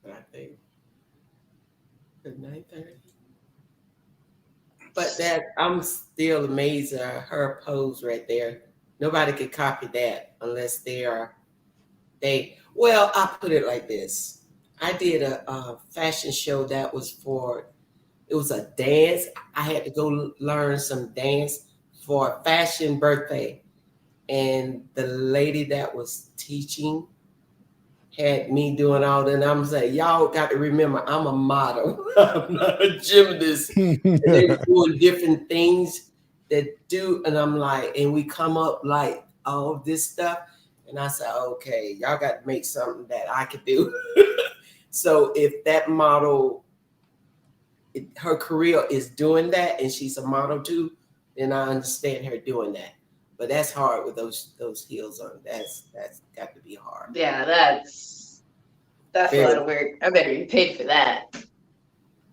C: I think 9:30. But that I'm still amazed at her pose right there. Nobody could copy that unless well, I put it like this. I did a fashion show that was it was a dance. I had to go learn some dance for a fashion birthday. And the lady that was teaching had me doing all that. And I'm saying, y'all got to remember, I'm a model. I'm not a gymnast. And they were doing different things that do. And I'm like, and we come up like all this stuff. And I said, okay, y'all got to make something that I could do. So if that model, her career is doing that, and she's a model too, then I understand her doing that. But that's hard with those heels on. That's got to be hard.
E: Yeah, that's a lot of work. I better be paid for that.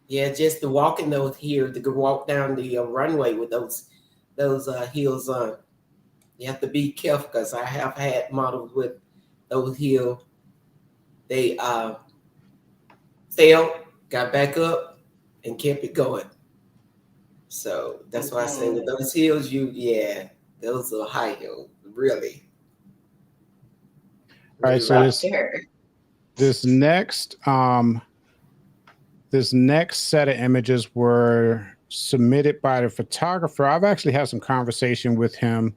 C: Yeah, just to walk in those heels, to walk down the runway with those heels on. You have to be careful, because I have had models with those heels. They fell, got back up, and kept it going. So that's why I say with those heels, those are high heels, really.
A: All right, so this next set of images were submitted by the photographer. I've actually had some conversation with him.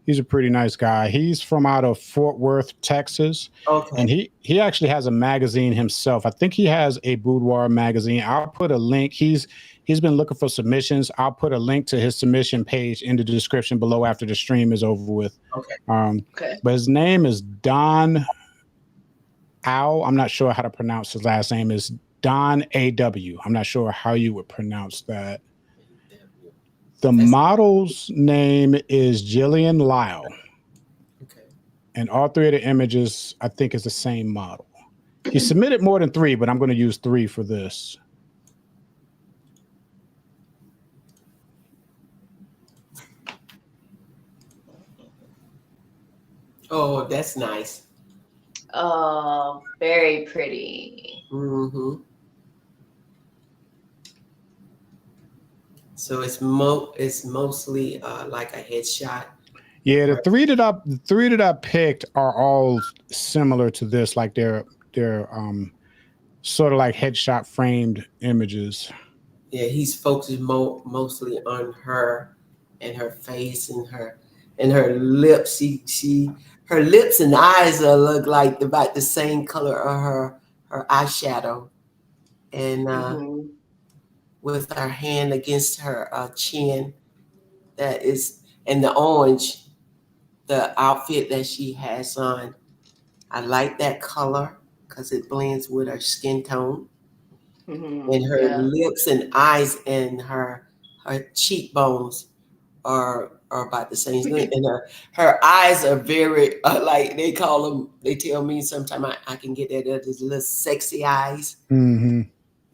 A: He's a pretty nice guy. He's from out of Fort Worth, Texas.
C: Okay.
A: And he actually has a magazine himself. I think he has a Boudoir magazine. I'll put a link. He's been looking for submissions. I'll put a link to his submission page in the description below after the stream is over with.
C: Okay.
E: Okay.
A: But his name is Don Ow. I'm not sure how to pronounce his last name. Is Don A.W. I'm not sure how you would pronounce that. The model's name is Jillian Lyle.
C: Okay.
A: And all 3 of the images, I think, is the same model. He submitted more than 3, but I'm going to use 3 for this.
C: Oh, that's nice.
E: Oh, very pretty.
C: Mm-hmm. So it's mostly like a headshot.
A: Yeah, the 3 that I picked are all similar to this, like they're sort of like headshot framed images.
C: Yeah, he's focused mostly on her and her face and her lips. Her lips and eyes look like about the same color of her eyeshadow, and with her hand against her chin, and the orange, the outfit that she has on. I like that color because it blends with her skin tone. And her lips and eyes and her cheekbones are about the same thing. And her eyes are very like they call them. They tell me sometimes I can get that these little sexy eyes.
A: Mm-hmm.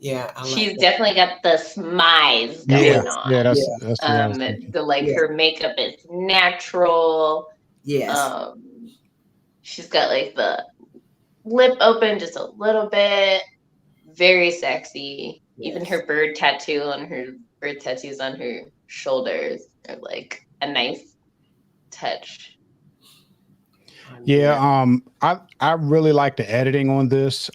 C: Yeah,
E: she's definitely got the smiles going on.
A: Yeah, that's what I was thinking.
E: Her makeup is natural.
C: Yes.
E: She's got like the lip open just a little bit. Very sexy. Yes. Even her bird tattoos on her shoulders are like a nice touch.
A: Yeah, I really like the editing on this.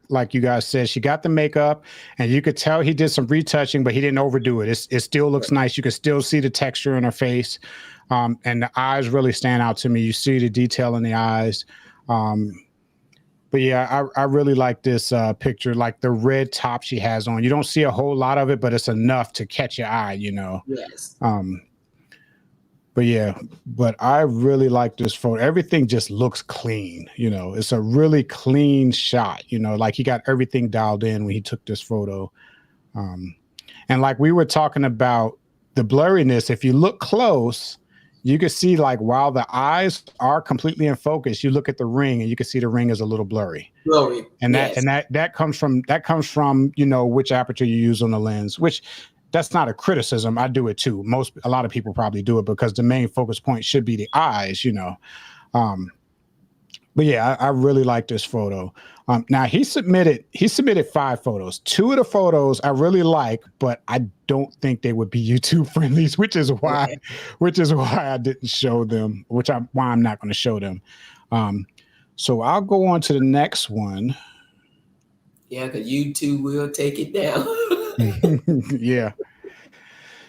A: Like you guys said, she got the makeup, and you could tell he did some retouching, but he didn't overdo it. It still looks nice. You can still see the texture in her face, and the eyes really stand out to me. You see the detail in the eyes. But yeah, I really like this picture, like the red top she has on. You don't see a whole lot of it, but it's enough to catch your eye, you know.
C: Yes.
A: But yeah, but I really like this photo. Everything just looks clean, you know. It's a really clean shot, you know, like he got everything dialed in when he took this photo. And like we were talking about the blurriness, if you look close, you can see like while the eyes are completely in focus, you look at the ring and you can see the ring is a little blurry.
C: Blurry.
A: And
C: yes.
A: that comes from, you know, which aperture you use on the lens, which that's not a criticism. I do it too. A lot of people probably do it because the main focus point should be the eyes, you know. But yeah, I really like this photo. Now he submitted 5 photos. 2 of the photos I really like, but I don't think they would be YouTube friendly, which is why I didn't show them, why I'm not going to show them. So I'll go on to the next one.
C: Yeah, because YouTube will take it down.
A: Yeah.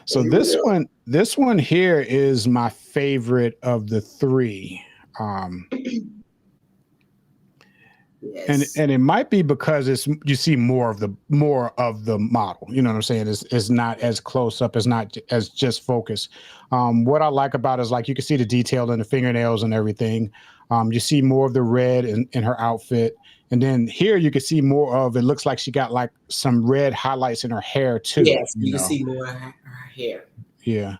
A: So this one here is my favorite of the 3.
C: Yes.
A: And it might be because you see more of the model. You know what I'm saying? It's not as close up, it's not as just focused. What I like about it is like you can see the detail in the fingernails and everything. You see more of the red in her outfit. And then here you can see more of, it looks like she got like some red highlights in her hair too.
C: Yes, you can see more of her hair.
A: Yeah.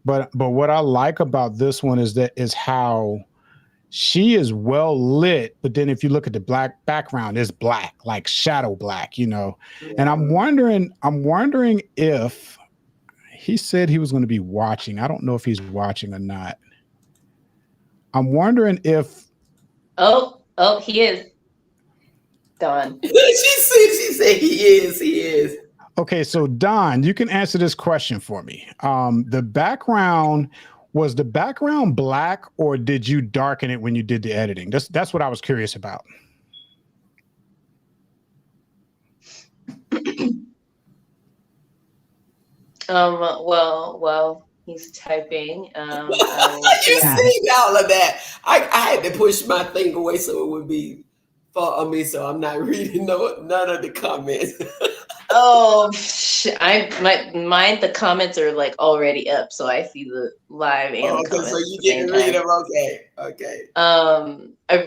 A: But what I like about this one is how she is well lit, but then if you look at the black background, it's black, like shadow black, you know. Yeah. And I'm wondering if he said he was going to be watching. I don't know if he's watching or not. I'm wondering if
E: he is. Don.
C: she said he is.
A: Okay, so Don, you can answer this question for me. Was the background black, or did you darken it when you did the editing? That's what I was curious about.
E: Well, he's typing.
C: You see all of that. I had to push my thing away so it would be for me, so I'm not reading none of the comments.
E: The comments are like already up, so I see the live and the comments.
C: So you get to read them. Okay.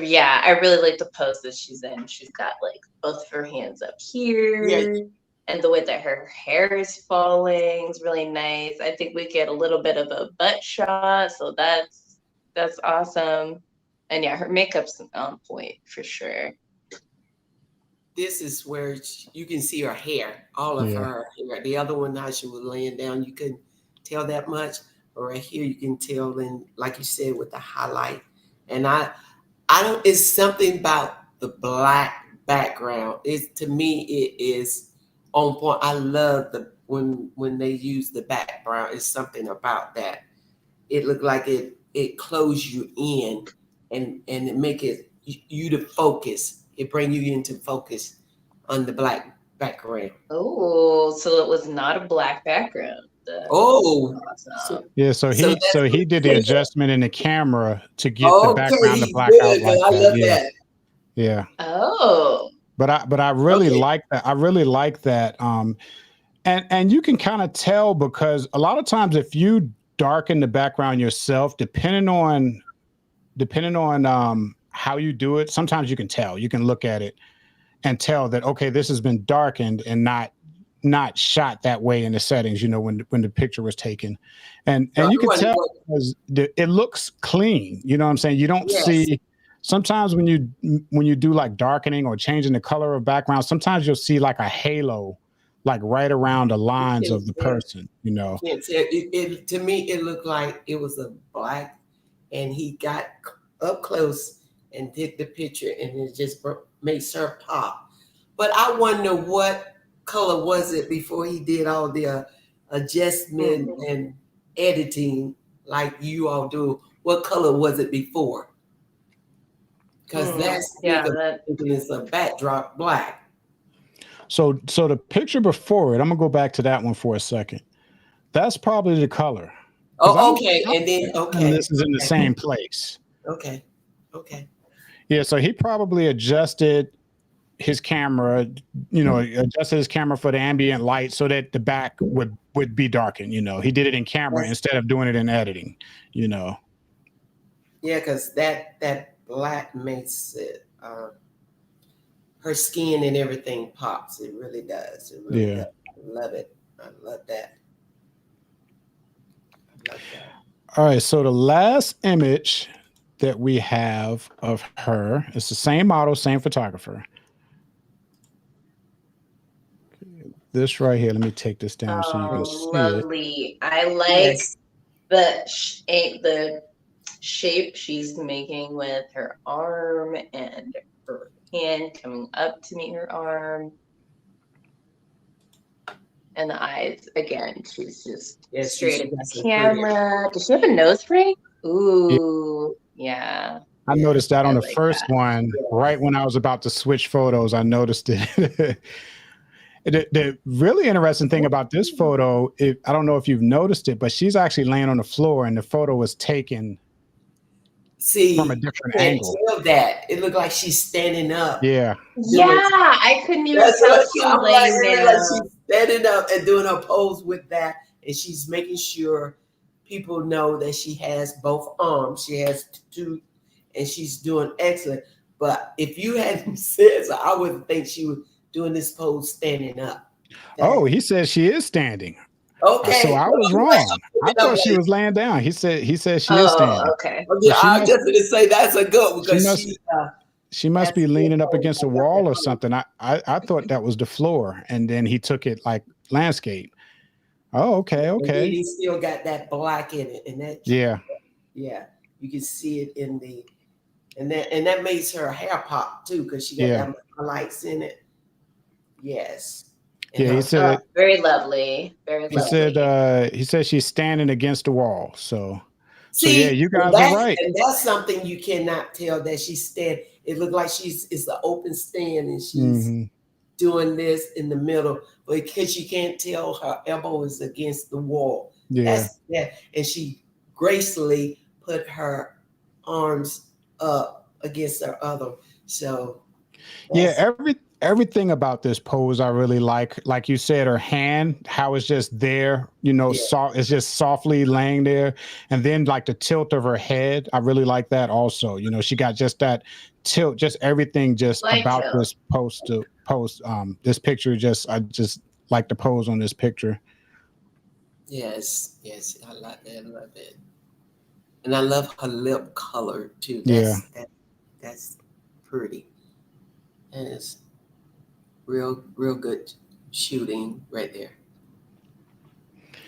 E: Yeah, I really like the pose that she's in. She's got like both of her hands up here. Yeah. And the way that her hair is falling is really nice. I think we get a little bit of a butt shot, so that's awesome. And yeah, her makeup's on point for sure.
C: This is where you can see her hair, all of her hair. The other one, how she was laying down, you couldn't tell that much. But right here, you can tell, and like you said, with the highlight. And I don't. It's something about the black background. To me, it is on point. I love when they use the background. It's something about that. It looked like it closed you in, and it make it you to focus. It bring you into focus on the black background.
E: Oh, so it was not a black background.
C: Awesome.
A: Yeah, so he did the adjustment in the camera to get the background to black out like
C: I love that.
A: Yeah.
E: Oh.
A: But I really like that. I really like that. And you can kind of tell because a lot of times if you darken the background yourself, depending on how you do it, sometimes you can tell. You can look at it and tell that, okay, this has been darkened and not shot that way in the settings, you know, when the picture was taken. And you can tell because it looks clean. You know what I'm saying? You don't see, sometimes when you do like darkening or changing the color of background, sometimes you'll see like a halo, like right around the lines of the person, you know.
C: To me, it looked like it was a black, and he got up close and did the picture, and it just makes her pop. But I wonder what color was it before he did all the adjustment and editing like you all do. What color was it before? Because it's a backdrop black.
A: So the picture before it, I'm gonna go back to that one for a second. That's probably the color.
C: Oh, okay. And this
A: is in the same place.
C: Okay.
A: Yeah, so he probably adjusted his camera, adjusted his camera for the ambient light so that the back would be darkened, you know. He did it in camera instead of doing it in editing, you know.
C: Yeah, because that black makes it her skin and everything pops. It really does. It really does. I love it. I love that.
A: All right, so the last image that we have of her, it's the same model, same photographer. This right here, let me take this down so you can see it.
E: Lovely. I like
C: Yes.
E: the shape she's making with her arm and her hand coming up to meet her arm. And the eyes, again, she's just
C: Yes,
E: straight
C: she
E: at
C: got
E: the
C: some
E: camera. Does she have a nose ring? Ooh, yeah.
A: I noticed that
E: I
A: on the
E: like
A: first
E: that.
A: one, right when I was about to switch photos, I noticed it. The really interesting thing about this photo, I don't know if you've noticed it, but she's actually laying on the floor and the photo was taken
C: See,
A: from a
C: I
A: different
C: can't
A: angle.
C: tell that. It looked like she's standing up.
A: Yeah.
E: Yeah, I couldn't even
C: That's
E: tell
C: what
E: she was
C: I'm like.
E: laying
C: It looked like
E: down.
C: she's standing up and doing her pose with that, and she's making sure people know that she has both arms. She has two, and she's doing excellent. But if you hadn't said so, I wouldn't think she was doing this pose standing up.
A: Oh, he says she is standing.
C: Okay.
A: So I was wrong. I thought she was laying down. He said she is standing.
E: Okay.
C: Okay,
A: So she
C: I
A: must-
C: just going to say that's a good because
A: she must be
C: that's
A: leaning
C: good.
A: up against a wall or something. I thought that was the floor, and then he took it like landscape. Oh, okay,
C: And
A: okay.
C: he still got that black in it, and that
A: Yeah,
C: you can see it in the and that makes her hair pop too because she got that highlights in it. Yes. And
A: yeah. He
E: Oh,
A: said
E: very lovely. Very lovely.
A: he said she's standing against the wall. So
C: see,
A: yeah, you guys
C: that's,
A: are right.
C: and that's something you cannot tell that she's stand. It looked like it's an open stand and she's doing this in the middle, but because you can't tell her elbow is against the wall.
A: Yeah.
C: And she gracefully put her arms up against her other. So
A: Yeah, everything about this pose I really like you said, her hand, how it's just there, soft, it's just softly laying there, and then like the tilt of her head, I really like that also. She got just that tilt, just everything just about this this picture, I just like the pose on this picture.
C: Yes, I like that. I love it. And I love her lip color too. That's pretty. And it's real good shooting right there.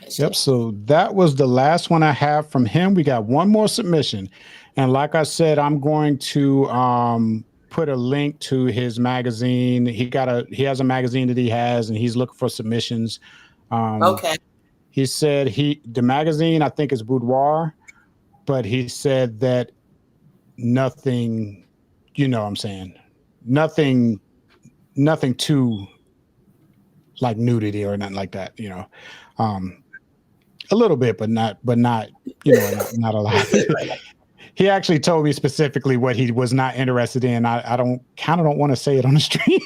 A: Yep. So that was the last one I have from him. We got one more submission. And like I said, I'm going to put a link to his magazine. He has a magazine that he has, and he's looking for submissions.
C: Okay.
A: He said the magazine, I think, is Boudoir, but he said that nothing, what I'm saying, nothing too like nudity or nothing like that, a little bit, but not, not a lot. He actually told me specifically what he was not interested in. I don't want to say it on the stream,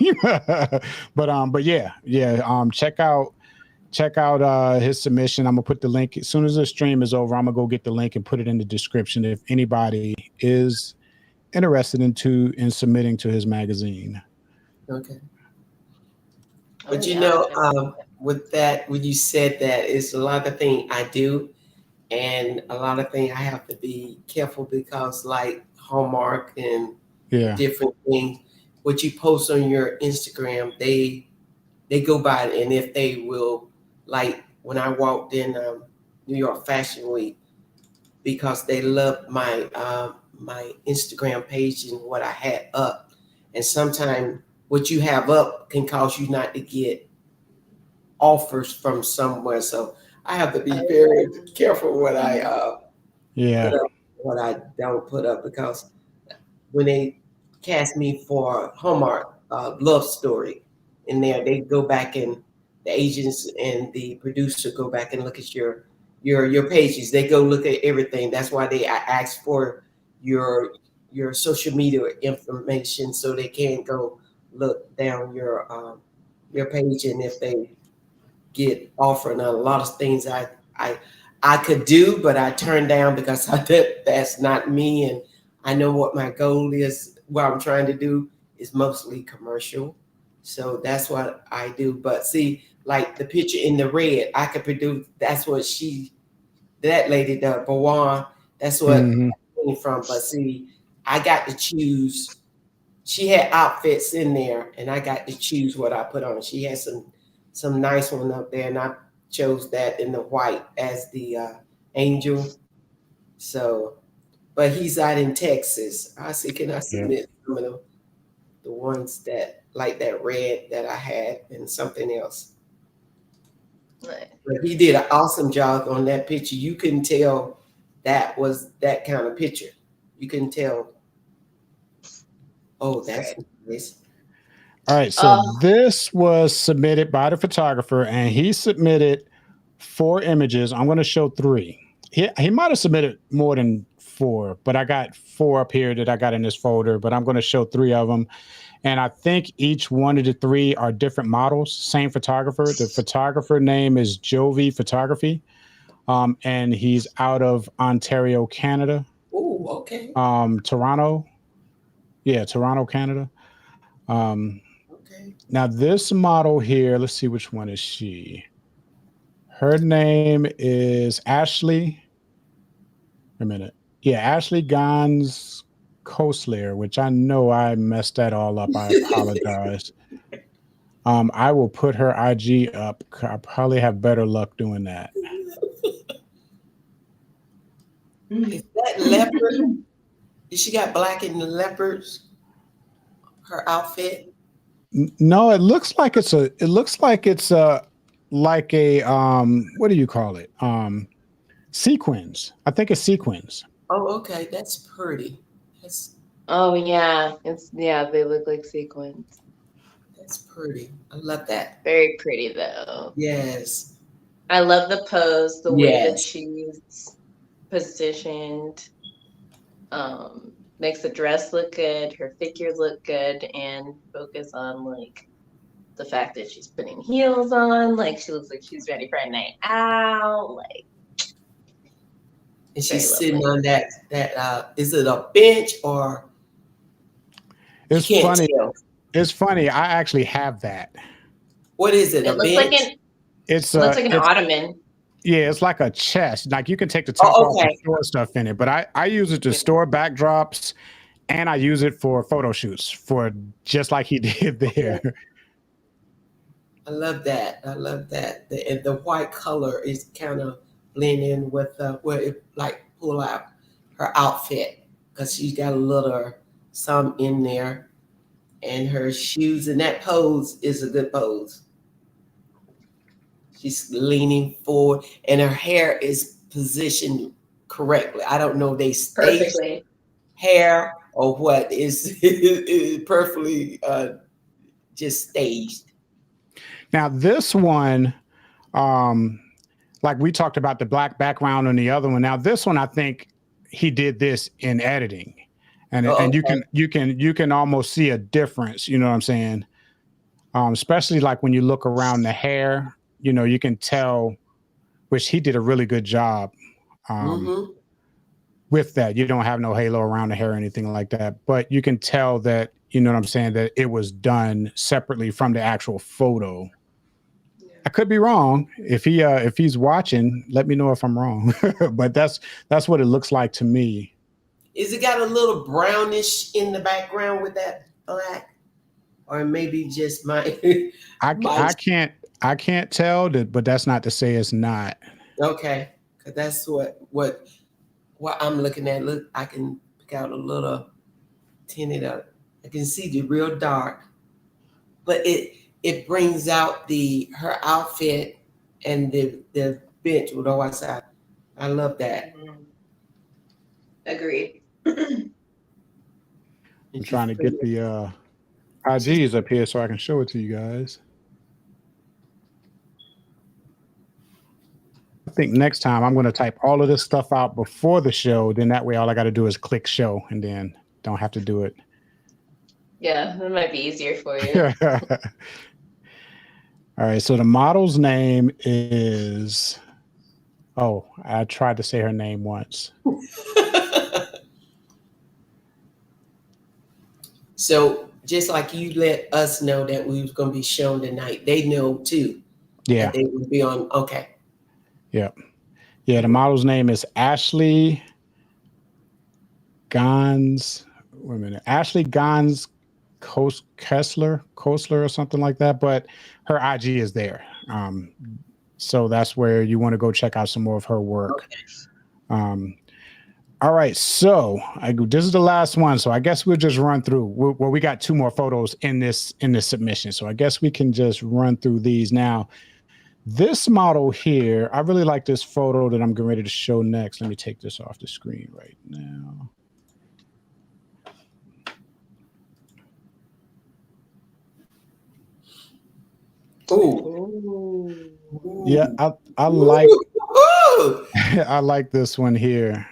A: but yeah. Check out his submission. I'm gonna put the link as soon as the stream is over. I'm gonna go get the link and put it in the description if anybody is interested in submitting to his magazine.
C: Okay. But with that, when you said that, it's a lot of things I do, and a lot of things I have to be careful because, like Hallmark and different things, what you post on your Instagram, they go by it, and if they will, like when I walked in New York Fashion Week, because they loved my my Instagram page and what I had up, and sometimes what you have up can cause you not to get offers from somewhere. So I have to be very careful what I put up, what I don't put up, because when they cast me for Hallmark Love Story in there, they go back and the agents and the producer go back and look at your pages. They go look at everything. That's why I ask for your social media information so they can go look down your page, and if they get offered. And a lot of things I could do, but I turned down because that's not me, and I know what my goal is. What I'm trying to do is mostly commercial, so that's what I do. But see, like the picture in the red, I could produce. That's what she that lady, the Boudoir. That's what
A: Mhm.
C: I came from. But see, I got to choose. She had outfits in there, and I got to choose what I put on. She had some nice one up there, and I chose that in the white as the angel. So, but he's out in Texas. I see. Can I
A: Yeah.
C: submit some of the ones that like that red that I had and something else?
E: Nice.
C: But he did an awesome job on that picture. You couldn't tell that was that kind of picture. You couldn't tell. Oh, that's nice.
A: All right, so
E: Oh,
A: this was submitted by the photographer, and he submitted 4 images. I'm going to show 3. He might have submitted more than 4, but I got 4 up here that I got in this folder. But I'm going to show 3 of them, and I think each one of the 3 are different models. Same photographer. The photographer name is Jovi Photography, and he's out of Ontario, Canada.
C: Oh, okay.
A: Toronto, yeah, Toronto, Canada. Um,
C: Okay.
A: Now, this model here, let's see which one is she. Her name is Ashley. A minute. Yeah, Ashley Gans Kosler, which I know I messed that all up. I apologize. I will put her IG up. I probably have better luck doing that.
C: Is that leopard? She got black in the leopards? Her outfit?
A: No, it looks like it's a. It looks like it's a like a What do you call it? Sequins. I think it's sequins.
C: Oh, okay. That's pretty.
E: oh yeah, they look like sequins.
C: That's pretty. I love that.
E: Very pretty though.
C: Yes.
E: I love the pose, the way that
C: Yes.
E: she's positioned. Makes the dress look good, her figure look good, and focus on like the fact that she's putting heels on, like she looks like she's ready for a night out. Like,
C: And
E: very
C: she's sitting
E: lovely.
C: on that is it a bench or
A: It's
C: you can't
A: funny.
C: tell.
A: It's funny. I actually have that.
C: What is it?
E: It
C: A
E: looks
C: bench?
E: like
A: It's
E: it looks like an
A: it's
E: ottoman.
A: yeah, it's like a chest. Like you can take the top
C: Oh,
A: off and
C: okay.
A: store stuff in it. But I use it to
E: Yeah.
A: store backdrops, and I use it for photo shoots for just like he did there.
C: I love that. I love that. And the white color is kind of blend in with where it like pull out her outfit because she's got a little some in there, and her shoes, and that pose is a good pose. She's leaning forward, and her hair is positioned correctly. I don't know if they staged
E: Perfectly.
C: hair or what is perfectly just staged.
A: Now this one, like we talked about the black background on the other one. Now this one, I think he did this in editing, and
C: Oh,
A: and
C: okay.
A: you can almost see a difference. You know what I'm saying? Especially like when you look around the hair, you know, you can tell, which he did a really good job
C: Mm-hmm.
A: with that. You don't have no halo around the hair or anything like that, but you can tell that, you know what I'm saying, that it was done separately from the actual photo. I could be wrong. If he's watching, let me know if I'm wrong. But that's what it looks like to me.
C: Is it got a little brownish in the background with that black? Or maybe just my
A: I can't tell that, but that's not to say it's not.
C: okay. Cause that's what I'm looking at. Look, I can pick out a little tinted up. I can see the real dark, but it brings out her outfit and the bench with all side. I love that.
E: Agreed.
A: I'm trying to get the IGs up here so I can show it to you guys. I think next time I'm going to type all of this stuff out before the show. Then that way, all I got to do is click show and then don't have to do it.
E: Yeah, that might be easier for you.
A: All right. So the model's name is, oh, I tried to say her name once.
C: So just like you let us know that we was going to be shown tonight, they know too.
A: Yeah.
C: That they would be on. Okay.
A: Yeah. Yeah, the model's name is Ashley Gons. Wait a minute, Ashley Gons Kessler or something like that. But her IG is there. So that's where you want to go check out some more of her work.
C: Okay.
A: All right, so this is the last one. So I guess we'll just run through. Well, we got 2 more photos in this submission. So I guess we can just run through these now. This model here, I really like this photo that I'm getting ready to show next. Let me take this off the screen right now.
C: Ooh.
A: Yeah, I like
C: Ooh.
A: I like this one here.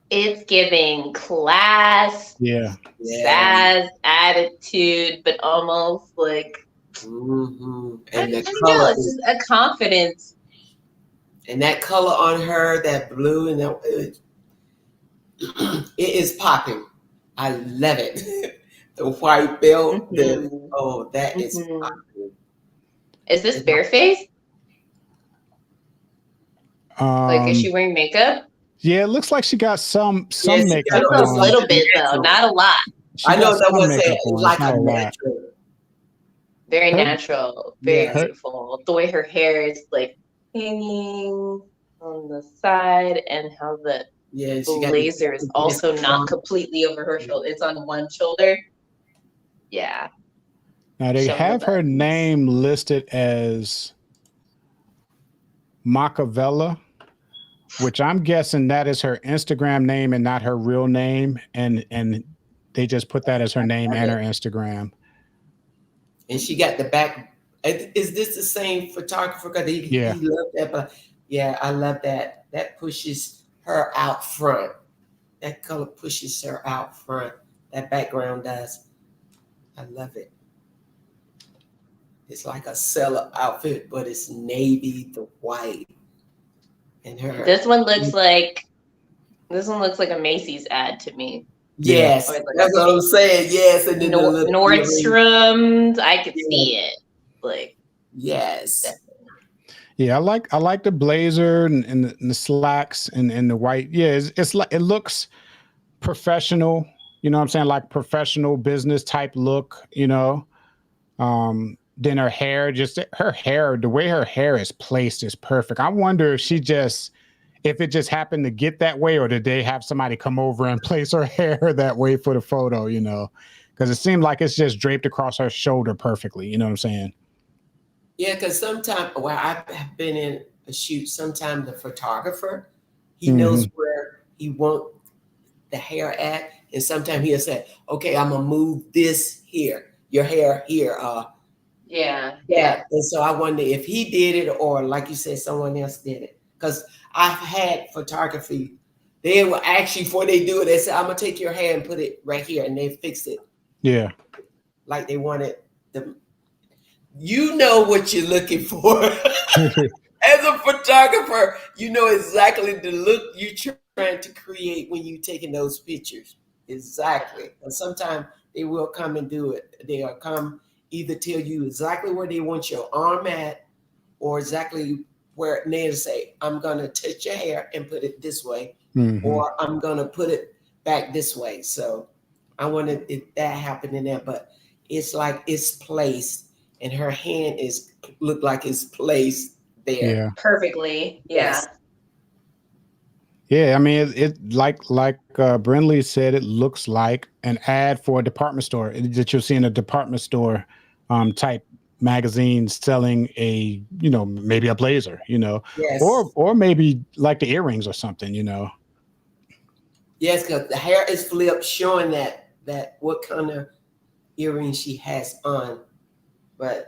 E: It's giving class,
A: Yeah.
E: sass, attitude, but almost like
C: Mm-hmm.
E: I
C: And the
E: don't
C: color,
E: know, it's just a confidence.
C: and that color on her, that blue, and that it is popping. I love it. The white belt.
E: Mhm.
C: That is
E: Mhm.
C: popping.
E: Is this barefaced? Like, is she wearing makeup?
A: Yeah, it looks like she got some
C: Yeah, she
A: makeup
C: got
E: Just a
A: on.
E: little bit though,
C: natural.
E: not a lot.
A: She
C: I know
A: got
C: that
A: some
C: was
A: makeup on.
C: like
A: It's not
C: a
A: a lot.
C: natural.
E: Very
A: Her-
E: natural, very
C: Yes.
E: beautiful. The way her hair is like hanging on the side, and how the
C: Yeah, she got
E: blazer is also not completely over her shoulder. It's on one shoulder. Yeah.
A: Now they
E: Showing the
A: have her
E: buttons.
A: name listed as Macavella, which I'm guessing that is her Instagram name and not her real name, and they just put that as her name and her Instagram.
C: And she got the back. Is this the same photographer? Because he loved that. But yeah, I love that. That pushes her out front. That color pushes her out front. That background does. I love it. It's like a seller outfit, but it's navy, the white, and her.
E: This one looks like a Macy's ad to me.
C: Yes,
E: Or like
C: that's what I'm saying. Yes, and then the little
E: Nordstrom's, I could see it. Like,
C: yes.
A: Yeah, I like the blazer and the slacks and the white. Yeah, it's like it looks professional. You know what I'm saying? Like professional business type look. You know. Then her hair, the way her hair is placed is perfect. I wonder if it just happened to get that way, or did they have somebody come over and place her hair that way for the photo, you know? Because it seemed like it's just draped across her shoulder perfectly. You know what I'm saying?
C: Yeah, because sometimes, I've been in a shoot, sometimes the photographer, he knows where he wants the hair at. And sometimes he'll say, okay, I'm going to move this here, your hair here.
E: yeah.
C: And so I wonder if he did it, or like you said, someone else did it. Because I've had photography, they will actually, before they do it, they say, I'm going to take your hair and put it right here. And they fix it.
A: Yeah.
C: Like they wanted them. You know what you're looking for. As a photographer, you know exactly the look you're trying to create when you're taking those pictures. Exactly. And sometimes they will come and do it. They'll come either tell you exactly where they want your arm at, or exactly where they'll say, I'm going to touch your hair and put it this way, or I'm going to put it back this way. So I wanted that happening there, but it's like it's placed, and her hand look like it's placed there.
A: Yeah.
E: Perfectly. Yeah.
C: Yes.
A: Yeah, I mean, it like Brinley said, it looks like an ad for a department store that you'll see in a department store type magazine selling maybe a blazer,
C: Yes.
A: or maybe like the earrings or something,
C: Yes, because the hair is flipped, showing that what kind of earring she has on.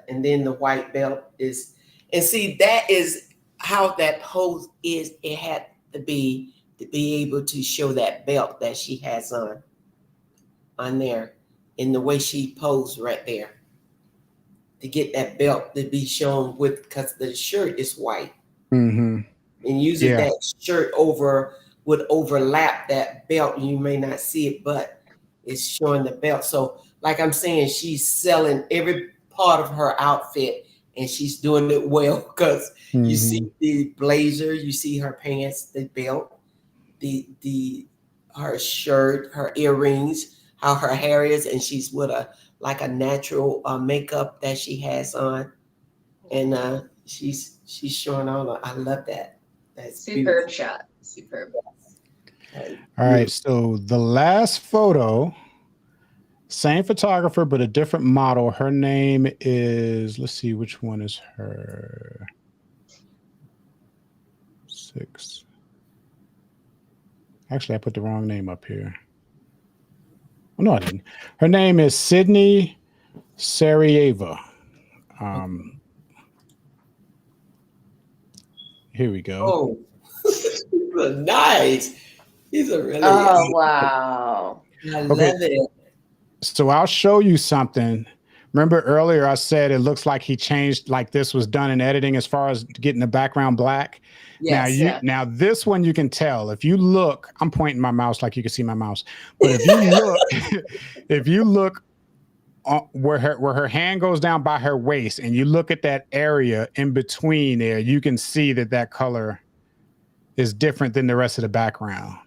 C: And then the white belt is, and see, that is how that pose is. It had to be able to show that belt that she has on there, in the way she posed right there, to get that belt to be shown with, because the shirt is white. And usually that shirt would overlap that belt, and you may not see it, but it's showing the belt. So like I'm saying, she's selling every part of her outfit, and she's doing it well because you see
A: Mhm.
C: the blazer, you see her pants, the belt, her shirt, her earrings, how her hair is, and she's with a natural makeup that she has on, and she's showing all. I love that. That's
E: Superb
C: beautiful.
E: shot. Superb.
A: All right. So the last photo, same photographer, but a different model. Her name is, let's see, which one is her? 6. Actually, I put the wrong name up here. Oh, no, I didn't. Her name is Sydney Sarajevo. Here we go.
C: Oh, nice. He's a really.
E: Oh, wow.
C: I love it.
A: So I'll show you something. Remember earlier I said it looks like he changed, like this was done in editing as far as getting the background black.
C: Yes.
A: Now this one you can tell. If you look, I'm pointing my mouse like you can see my mouse. But if you look, if you look where her hand goes down by her waist, and you look at that area in between there, you can see that color is different than the rest of the background.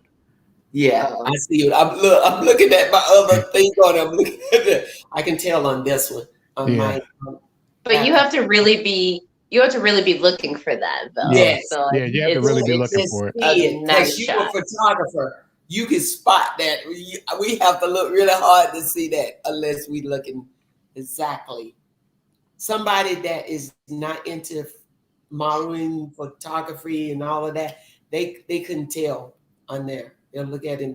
C: Yeah, I see it. I'm looking at my other thing on it. I'm looking at it. I can tell on this one. On my.
E: But you have to really be looking for that, though.
C: Yes.
E: So
A: Yeah, you have to really be looking for it.
C: Because you're a photographer, you can spot that. We have to look really hard to see that unless we looking exactly. Somebody that is not into modeling, photography, and all of that, they couldn't tell on there. They'll look at it,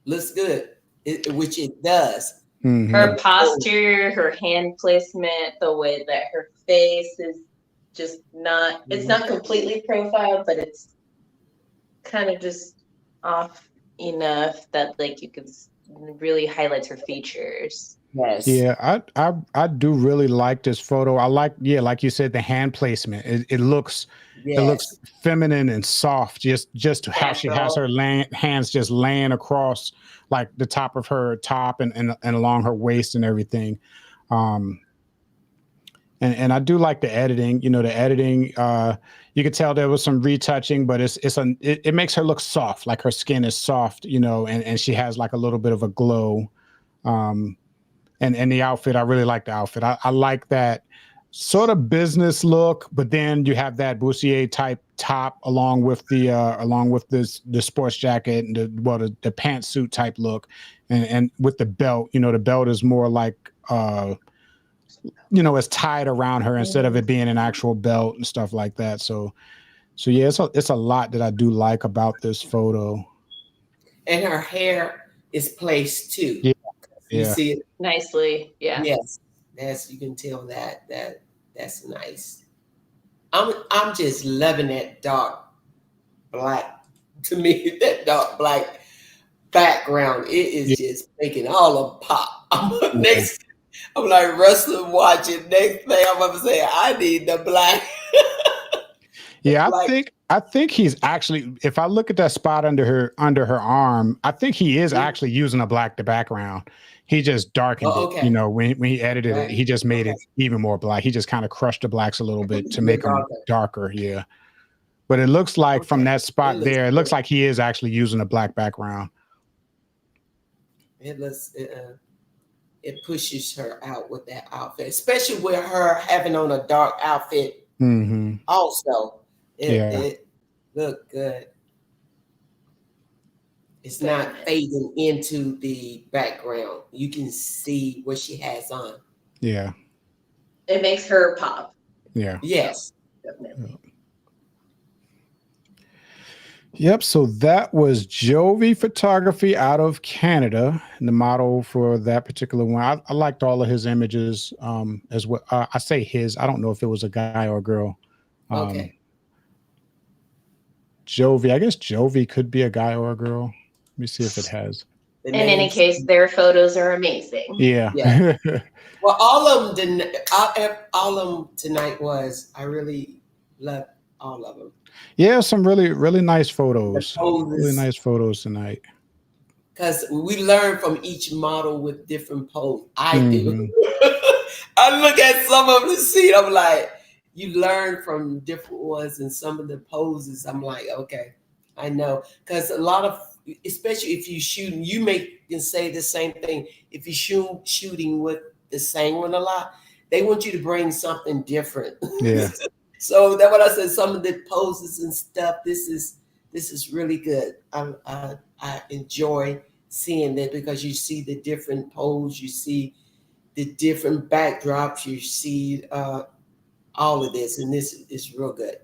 C: looks good, which it does.
A: Mm-hmm.
E: Her posture, her hand placement, the way that her face is just not, it's not completely profiled, but it's kind of just off enough that like you can really highlight her features.
C: Yes.
A: Yeah, I do really like this photo. I like, like you said, the hand placement. It looks feminine and soft. Just how she has her hands just laying across like the top of her top and along her waist and everything. And I do like the editing. You know, the editing. You could tell there was some retouching, but it makes her look soft. Like her skin is soft. You know, and she has like a little bit of a glow. And the outfit, I really like the outfit. I like that sort of business look, but then you have that bustier type top along with the sports jacket and the pantsuit type look, and with the belt. You know, the belt is more like it's tied around her instead of it being an actual belt and stuff like that. So yeah, it's a lot that I do like about this photo.
C: And her hair is placed too.
A: Yeah.
C: You see it
E: nicely. Yeah.
C: Yes, you can tell that's nice. I'm just loving that dark black. To me, that dark black background, it is just making all of pop. I'm like wrestling watching. Next thing I'm gonna say, I need the black.
A: Yeah, I think he's actually, if I look at that spot under her arm, I think he is actually using a black background. He just darkened it. You know, when he edited it, he just made it even more black. He just kind of crushed the blacks a little bit to make them darker. Yeah. But it looks like from that spot there, it looks like he is actually using a black background.
C: It pushes her out with that outfit, especially with her having on a dark outfit.
A: Mm-hmm.
C: Also, it looked good. It's not fading into the background. You can see what she has on.
A: Yeah.
E: It makes her pop.
A: Yeah.
C: Yes.
E: Definitely.
A: Yep. So that was Jovi Photography out of Canada, and the model for that particular one. I liked all of his images as well. I say his. I don't know if it was a guy or a girl. Jovi. I guess Jovi could be a guy or a girl. Let me see if it has.
E: In any case, their photos are amazing.
A: Yeah.
C: Well, all of them tonight was. I really loved all of them.
A: Yeah, some really, really nice photos. Really nice photos tonight.
C: Because we learn from each model with different pose. I do. I look at some of them to see. I'm like, you learn from different ones, and some of the poses. I'm like, okay, I know, because a lot of, especially if you shooting, you can say the same thing. If you shooting with the same one a lot, they want you to bring something different.
A: Yeah.
C: So that's what I said. Some of the poses and stuff. This is really good. I enjoy seeing that, because you see the different poses, you see the different backdrops, you see all of this, and this is real good.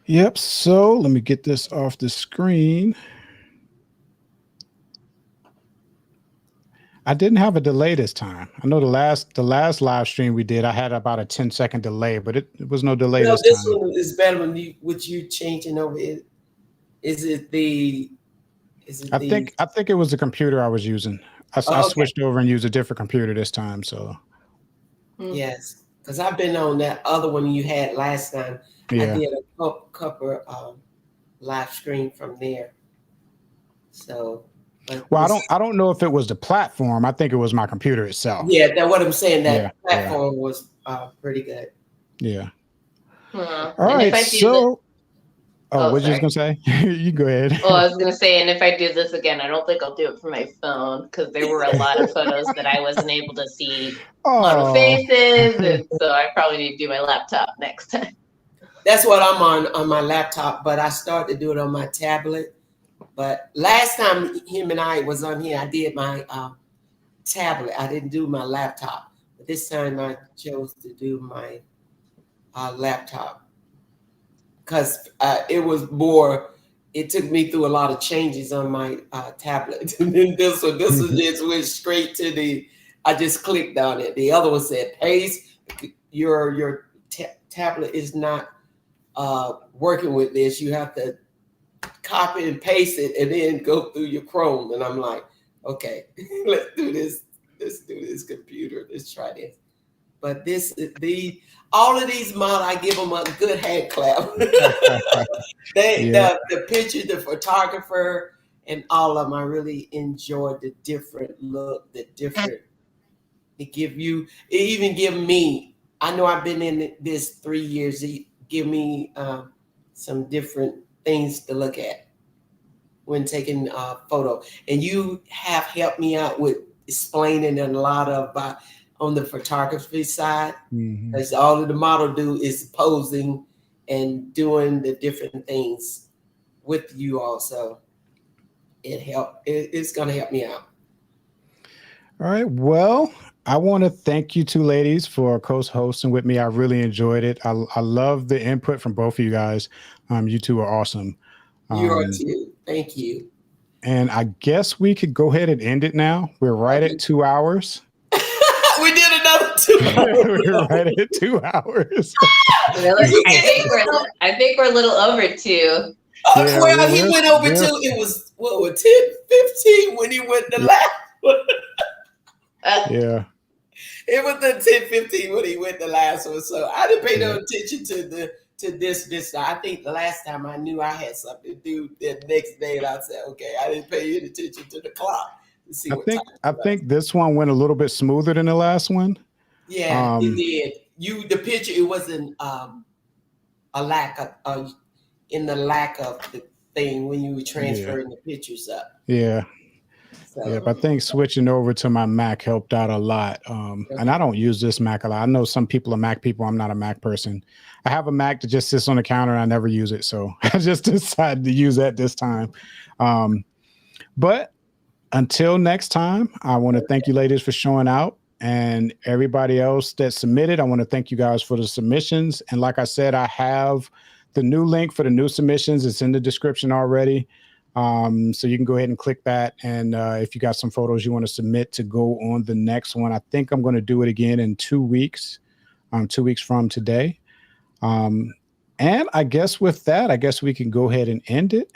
A: Yep. So let me get this off the screen. I didn't have a delay this time. I know the last live stream we did, I had about a 10-second delay, but it was no delay this time.
C: One is better than you changing over it. I
A: think it was the computer I was using. I switched over and used a different computer this time. So
C: yes, because I've been on that other one you had last time.
A: Yeah.
C: I did a couple live stream from there. So.
A: Well, I don't know if it was the platform. I think it was my computer itself.
C: Yeah, that's what I'm saying. That platform was pretty good.
A: Yeah.
E: All
A: right. So, what you just gonna say? You go ahead.
E: Well, I was gonna say, and if I do this again, I don't think I'll do it for my phone, because there were a lot of photos that I wasn't able to see model faces, and so I probably need to do my laptop next time.
C: That's what I'm on my laptop, but I started to do it on my tablet. But last time him and I was on here, I did my tablet. I didn't do my laptop. But this time I chose to do my laptop, because it was more. It took me through a lot of changes on my tablet. And then this one just went straight to I just clicked on it. The other one said, paste. Your tablet is not working with this. You have to copy and paste it and then go through your Chrome. And I'm like, okay, let's do this. Let's do this computer. Let's try this. But all of these models, I give them a good hand clap. The picture, the photographer, and all of them, I really enjoyed the different look, it even give me, I know I've been in this 3 years, it give me some different things to look at when taking a photo. And you have helped me out with explaining a lot about on the photography side, because all of the model do is posing and doing the different things with you also. It's going to help me out.
A: All right. Well, I want to thank you two ladies for co-hosting with me. I really enjoyed it. I love the input from both of you guys. You two are awesome.
C: You are too. Thank you.
A: And I guess we could go ahead and end it now. We're right at 2 hours.
C: We did another 2 hours.
A: We're right at 2 hours.
E: Really? I think we're a little over 2.
C: He went over 2. It was 10:15 when he went the last one.
A: Yeah.
C: It was the 10:15 when he went the last one. So I didn't pay no attention to this. I think the last time I knew I had something to do the next day, and I said, okay, I didn't pay any attention to the clock to see I
A: think this one went a little bit smoother than the last one.
C: Yeah, it did. The picture, it wasn't a lack of in the lack of the thing when you were transferring the pictures up.
A: Yeah. So, yeah, but I think switching over to my Mac helped out a lot. And I don't use this Mac a lot. I know some people are Mac people. I'm not a Mac person. I have a Mac that just sits on the counter and I never use it. So I just decided to use that this time. But until next time, I want to thank you ladies for showing out, and everybody else that submitted. I want to thank you guys for the submissions. And like I said, I have the new link for the new submissions. It's in the description already. So you can go ahead and click that. And if you got some photos you want to submit to go on the next one, I think I'm going to do it again in 2 weeks, 2 weeks from today. And I guess with that, I guess we can go ahead and end it.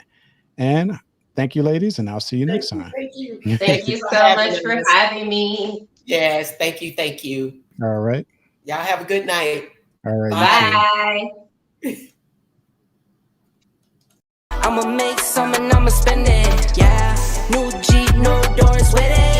A: And thank you, ladies, and I'll see you next time.
C: Thank you.
E: Thank you so much for having me.
C: Yes, thank you. Thank you.
A: All right.
C: Y'all have a good night.
A: All right.
E: Bye.
B: I'ma make some and I'ma spend it. Yeah. New Jeep, no doors with it.